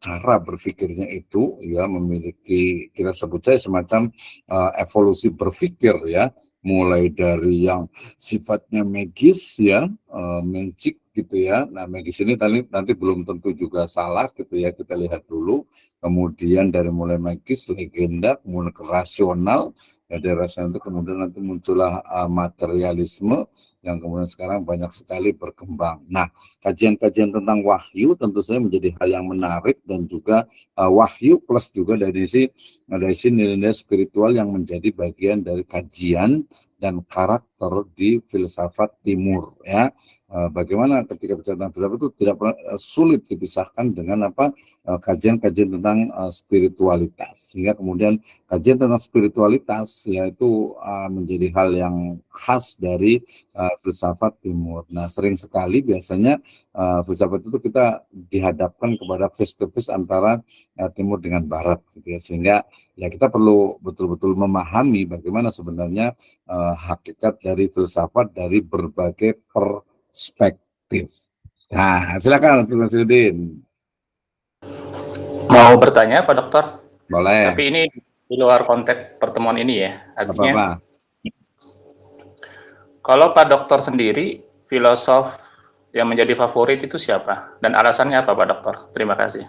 cara berpikirnya itu ya memiliki, kita sebut saja semacam evolusi berpikir ya, mulai dari yang sifatnya magis ya, magic gitu ya. Nah, magis ini nanti belum tentu juga salah gitu ya, kita lihat dulu. Kemudian dari mulai magis, legenda, kemudian ke rasional. Ya, dari rasional itu kemudian nanti muncullah materialisme yang kemudian sekarang banyak sekali berkembang. Nah, kajian-kajian tentang wahyu tentu saja menjadi hal yang menarik, dan juga wahyu plus juga dari sisi nilai-nilai spiritual yang menjadi bagian dari kajian dan karakter di filsafat timur ya. Bagaimana ketika bicara tentang filsafat itu tidak pernah sulit dipisahkan dengan kajian-kajian tentang spiritualitas, sehingga kemudian kajian tentang spiritualitas yaitu menjadi hal yang khas dari filsafat timur. Nah, sering sekali biasanya filsafat itu kita dihadapkan kepada face to face antara timur dengan barat gitu ya, sehingga ya kita perlu betul-betul memahami bagaimana sebenarnya hakikat dari filsafat dari berbagai perspektif. Nah, silakan Ustaz Nasruddin. Mau bertanya Pak Dokter? Boleh. Tapi ini di luar konteks pertemuan ini ya. Artinya kalau Pak Dokter sendiri, filosof yang menjadi favorit itu siapa? Dan alasannya apa Pak Dokter? Terima kasih.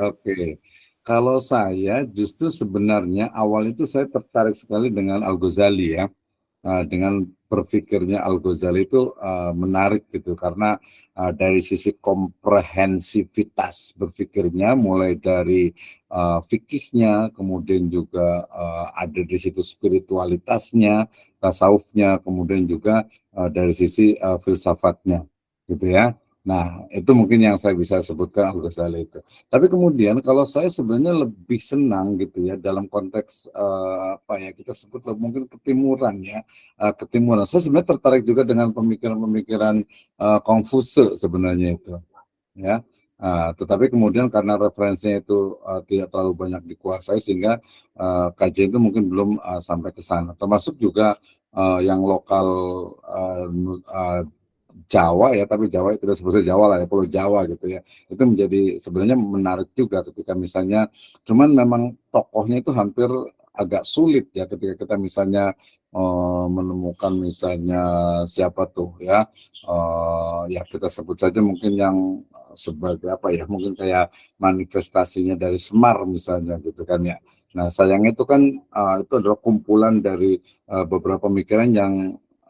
Oke. Kalau saya justru sebenarnya awal itu saya tertarik sekali dengan Al-Ghazali ya. Dengan berpikirnya Al-Ghazali itu menarik gitu, karena dari sisi komprehensivitas berpikirnya, mulai dari fikihnya, kemudian juga ada di situ spiritualitasnya, tasawufnya, kemudian juga dari sisi filsafatnya gitu ya. Nah, itu mungkin yang saya bisa sebutkan Al-Ghazali itu. Tapi kemudian kalau saya sebenarnya lebih senang gitu ya dalam konteks apa ya kita sebut mungkin ketimuran ya, ketimuran. Saya sebenarnya tertarik juga dengan pemikiran-pemikiran Kongfusi sebenarnya itu, ya. Tetapi kemudian karena referensinya itu tidak terlalu banyak dikuasai sehingga kajian itu mungkin belum sampai ke sana. Termasuk juga yang lokal Jawa ya, tapi Jawa tidak sebutnya Jawa lah ya, Pulau Jawa gitu ya. Itu menjadi sebenarnya menarik juga ketika misalnya, cuman memang tokohnya itu hampir agak sulit ya ketika kita misalnya menemukan misalnya siapa tuh ya, ya kita sebut saja mungkin yang sebagai apa ya, mungkin kayak manifestasinya dari Semar misalnya gitu kan ya. Nah sayangnya itu kan itu adalah kumpulan dari beberapa pemikiran yang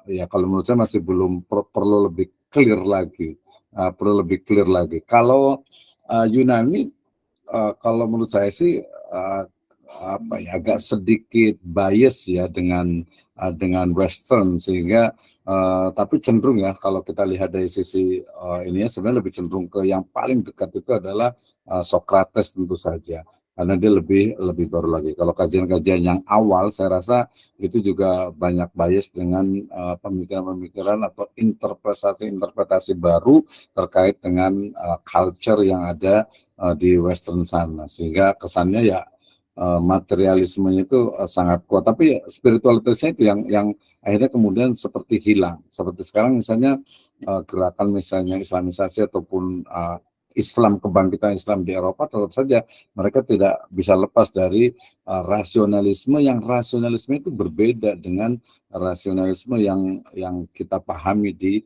ya kalau menurut saya masih belum perlu lebih clear lagi, perlu lebih clear lagi. Kalau Yunani, kalau menurut saya sih apa ya agak sedikit bias ya dengan Western sehingga tapi cenderung ya kalau kita lihat dari sisi ini ya sebenarnya lebih cenderung ke yang paling dekat itu adalah Socrates tentu saja karena dia lebih baru lagi. Kalau kajian-kajian yang awal saya rasa itu juga banyak bias dengan pemikiran-pemikiran atau interpretasi-interpretasi baru terkait dengan culture yang ada di Western sana, sehingga kesannya ya materialismenya itu sangat kuat, tapi spiritualitasnya itu yang akhirnya kemudian seperti hilang. Seperti sekarang misalnya gerakan misalnya Islamisasi ataupun Islam, kebangkitan Islam di Eropa, tetap saja mereka tidak bisa lepas dari rasionalisme itu berbeda dengan rasionalisme yang kita pahami di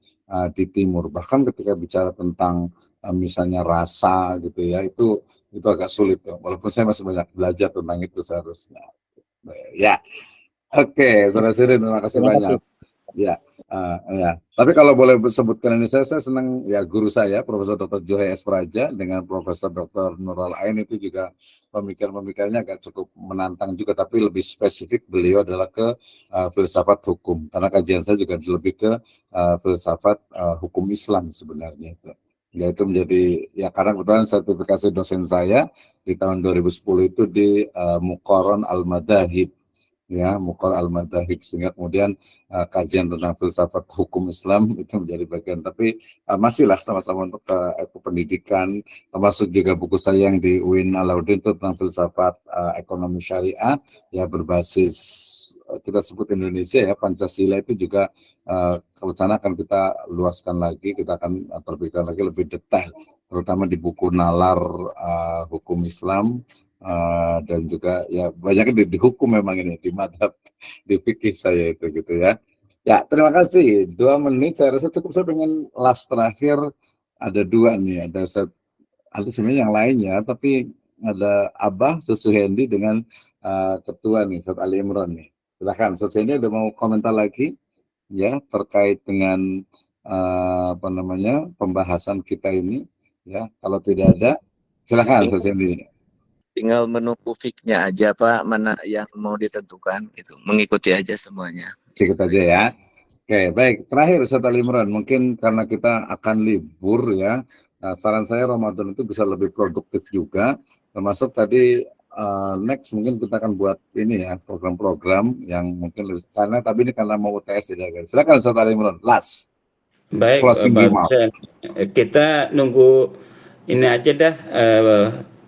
Timur. Bahkan ketika bicara tentang misalnya rasa gitu ya, itu agak sulit ya. Walaupun saya masih banyak belajar tentang itu seharusnya. Ya, oke, Saudara Sirin, terima kasih banyak. Ya, ya. Tapi kalau boleh sebutkan ini, saya senang ya guru saya, Profesor Dr. Johe S. Praja dengan Profesor Dr. Nurul Ain itu juga pemikiran-pemikirannya agak cukup menantang juga, tapi lebih spesifik beliau adalah ke filsafat hukum, karena kajian saya juga lebih ke filsafat hukum Islam sebenarnya itu. Ya itu menjadi ya karena kebetulan sertifikasi dosen saya di tahun 2010 itu di Muqarron Al-Madahib. Ya, Muqarron Al-Madahib, sehingga kemudian kajian tentang filsafat hukum Islam itu menjadi bagian, tapi masihlah sama-sama untuk pendidikan, termasuk juga buku saya yang di UIN Alauddin itu tentang filsafat ekonomi syariah ya berbasis kita sebut Indonesia ya, Pancasila itu juga kalau sana akan kita luaskan lagi, kita akan terbitkan lagi lebih detail, terutama di buku Nalar Hukum Islam. Dan juga ya banyaknya di hukum memang ini di madhab di fikih saya itu gitu ya. Ya terima kasih 2 menit saya rasa cukup. Saya dengan last terakhir ada 2 nih, ada sebenarnya yang lainnya tapi ada Abah Suhendi dengan ketua nih Ustaz Ali Imron nih. Silakan Ustaz Suhendi ada mau komentar lagi ya terkait dengan apa namanya pembahasan kita ini ya. Kalau tidak ada silakan Ustaz Suhendi. Tinggal menunggu fix-nya aja Pak, mana yang mau ditentukan gitu. Mengikuti aja semuanya. Ikut aja ya. Oke, baik. Terakhir Ustaz Ali Imran, mungkin karena kita akan libur ya. Saran saya Ramadan itu bisa lebih produktif juga. Termasuk tadi next mungkin kita akan buat ini ya, program-program yang mungkin lebih tapi ini karena mau UTS ya guys. Silakan Ustaz Ali Imran. Last. Baik, kita nunggu ini aja dah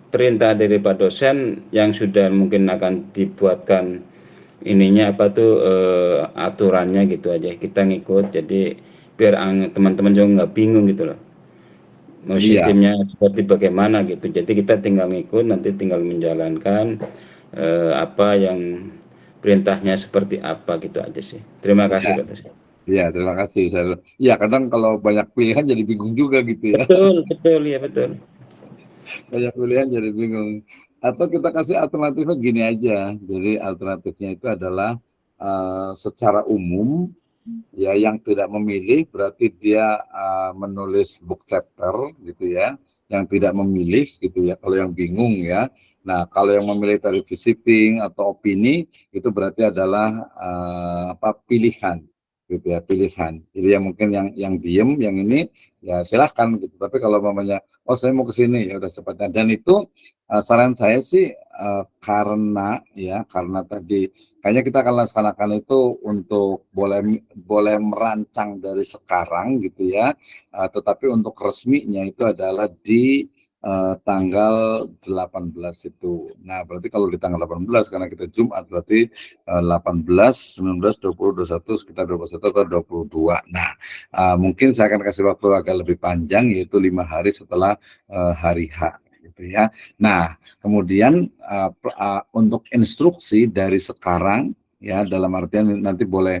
perintah dari Pak dosen yang sudah mungkin akan dibuatkan ininya apa tuh aturannya gitu aja, kita ngikut, jadi biar teman-teman juga nggak bingung gitu loh mau sistemnya seperti bagaimana gitu, jadi kita tinggal ngikut, nanti tinggal menjalankan apa yang perintahnya seperti apa gitu aja sih. Terima kasih Pak dosen. Iya, terima kasih. Ya kadang kalau banyak pilihan jadi bingung juga gitu ya. Betul ya, betul. Banyak pilihan jadi bingung. Atau kita kasih alternatifnya gini aja. Jadi alternatifnya itu adalah secara umum ya yang tidak memilih berarti dia menulis book chapter gitu ya. Yang tidak memilih gitu ya. Kalau yang bingung ya. Nah kalau yang memilih tadi visiting atau opini itu berarti adalah pilihan. gitu ya, pilihan. Jadi yang mungkin yang diem, yang ini ya silahkan gitu. Tapi kalau mamanya, oh saya mau ke sini, ya udah cepatnya. Dan itu saran saya sih karena tadi kayaknya kita akan laksanakan itu untuk boleh merancang dari sekarang gitu ya. Tetapi untuk resminya itu adalah di tanggal 18 itu. Nah, berarti kalau di tanggal 18 karena kita Jumat berarti 18, 19, 20, 21, sekitar 21 atau 22. Nah, mungkin saya akan kasih waktu agak lebih panjang yaitu 5 hari setelah hari H gitu ya. Nah, kemudian untuk instruksi dari sekarang ya, dalam artian nanti boleh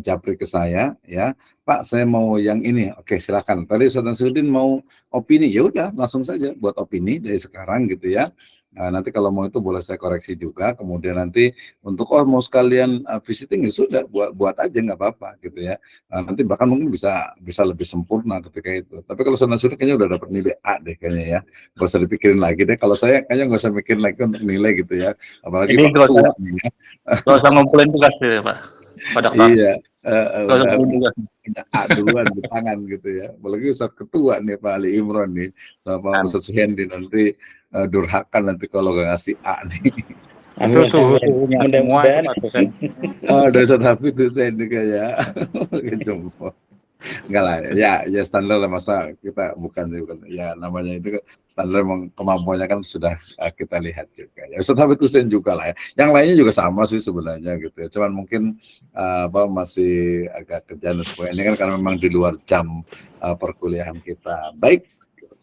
japri ke saya ya, Pak saya mau yang ini, oke silakan. Tadi Ustaz Nasruddin mau opini, ya udah langsung saja buat opini dari sekarang gitu ya. Nanti kalau mau itu boleh saya koreksi juga. Kemudian nanti untuk mau sekalian visiting ya sudah buat aja nggak apa-apa gitu ya. Nanti bahkan mungkin bisa lebih sempurna ketika itu. Tapi kalau Ustaz Nasruddin kayaknya udah dapat nilai A deh kayaknya ya. Gak usah dipikirin lagi deh. Kalau saya kayaknya nggak usah mikirin lagi untuk nilai gitu ya. Apalagi Ini Pak Ketua nih ya. Gak usah ngumpulin tugas ya Pak Dokter. Iya, Gak usah ngumpulin tugas. udah A duluan di tangan gitu ya. Apalagi Ustaz Ketua nih Pak Ali Imron nih, sama Ustaz Suhendi nanti durhaka nanti kalau nggak ngasih A nih. Itu suhunya semua itu Pak dosen. Dari Ustaz Hafid itu saya juga ya. Jempol. Enggak lah, ya standar lah, masa kita bukan ya namanya itu standar kemampuannya kan sudah kita lihat juga ya. Ustaz Hafid Hussein juga lah ya. Yang lainnya juga sama sih sebenarnya gitu ya. Cuman mungkin masih agak kerjaan dan sebagainya kan karena memang di luar jam perkuliahan kita. Baik,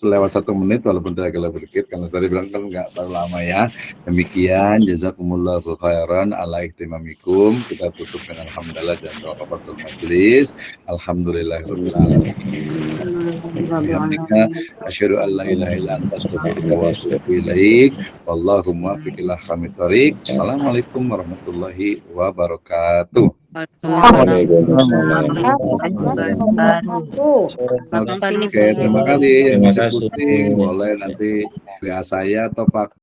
lewat 1 menit walaupun tidak lebih dikit karena tadi bilang kan nggak terlalu lama ya. Demikian jazakumullahu khairan ala ihtimamikum. Kita tutup dengan alhamdulillah dan doa kafatul majelis. Alhamdulillahirabbil alamin. Bihamdika asyhadu an la ilaha illa anta astaghfiruka wa atubu ilaik. Wallahu muwaffiq ila aqwamit thoriq. Assalamualaikum warahmatullahi wabarakatuh. Oke, terima kasih yang masih pusing boleh nanti WA saya atau Pak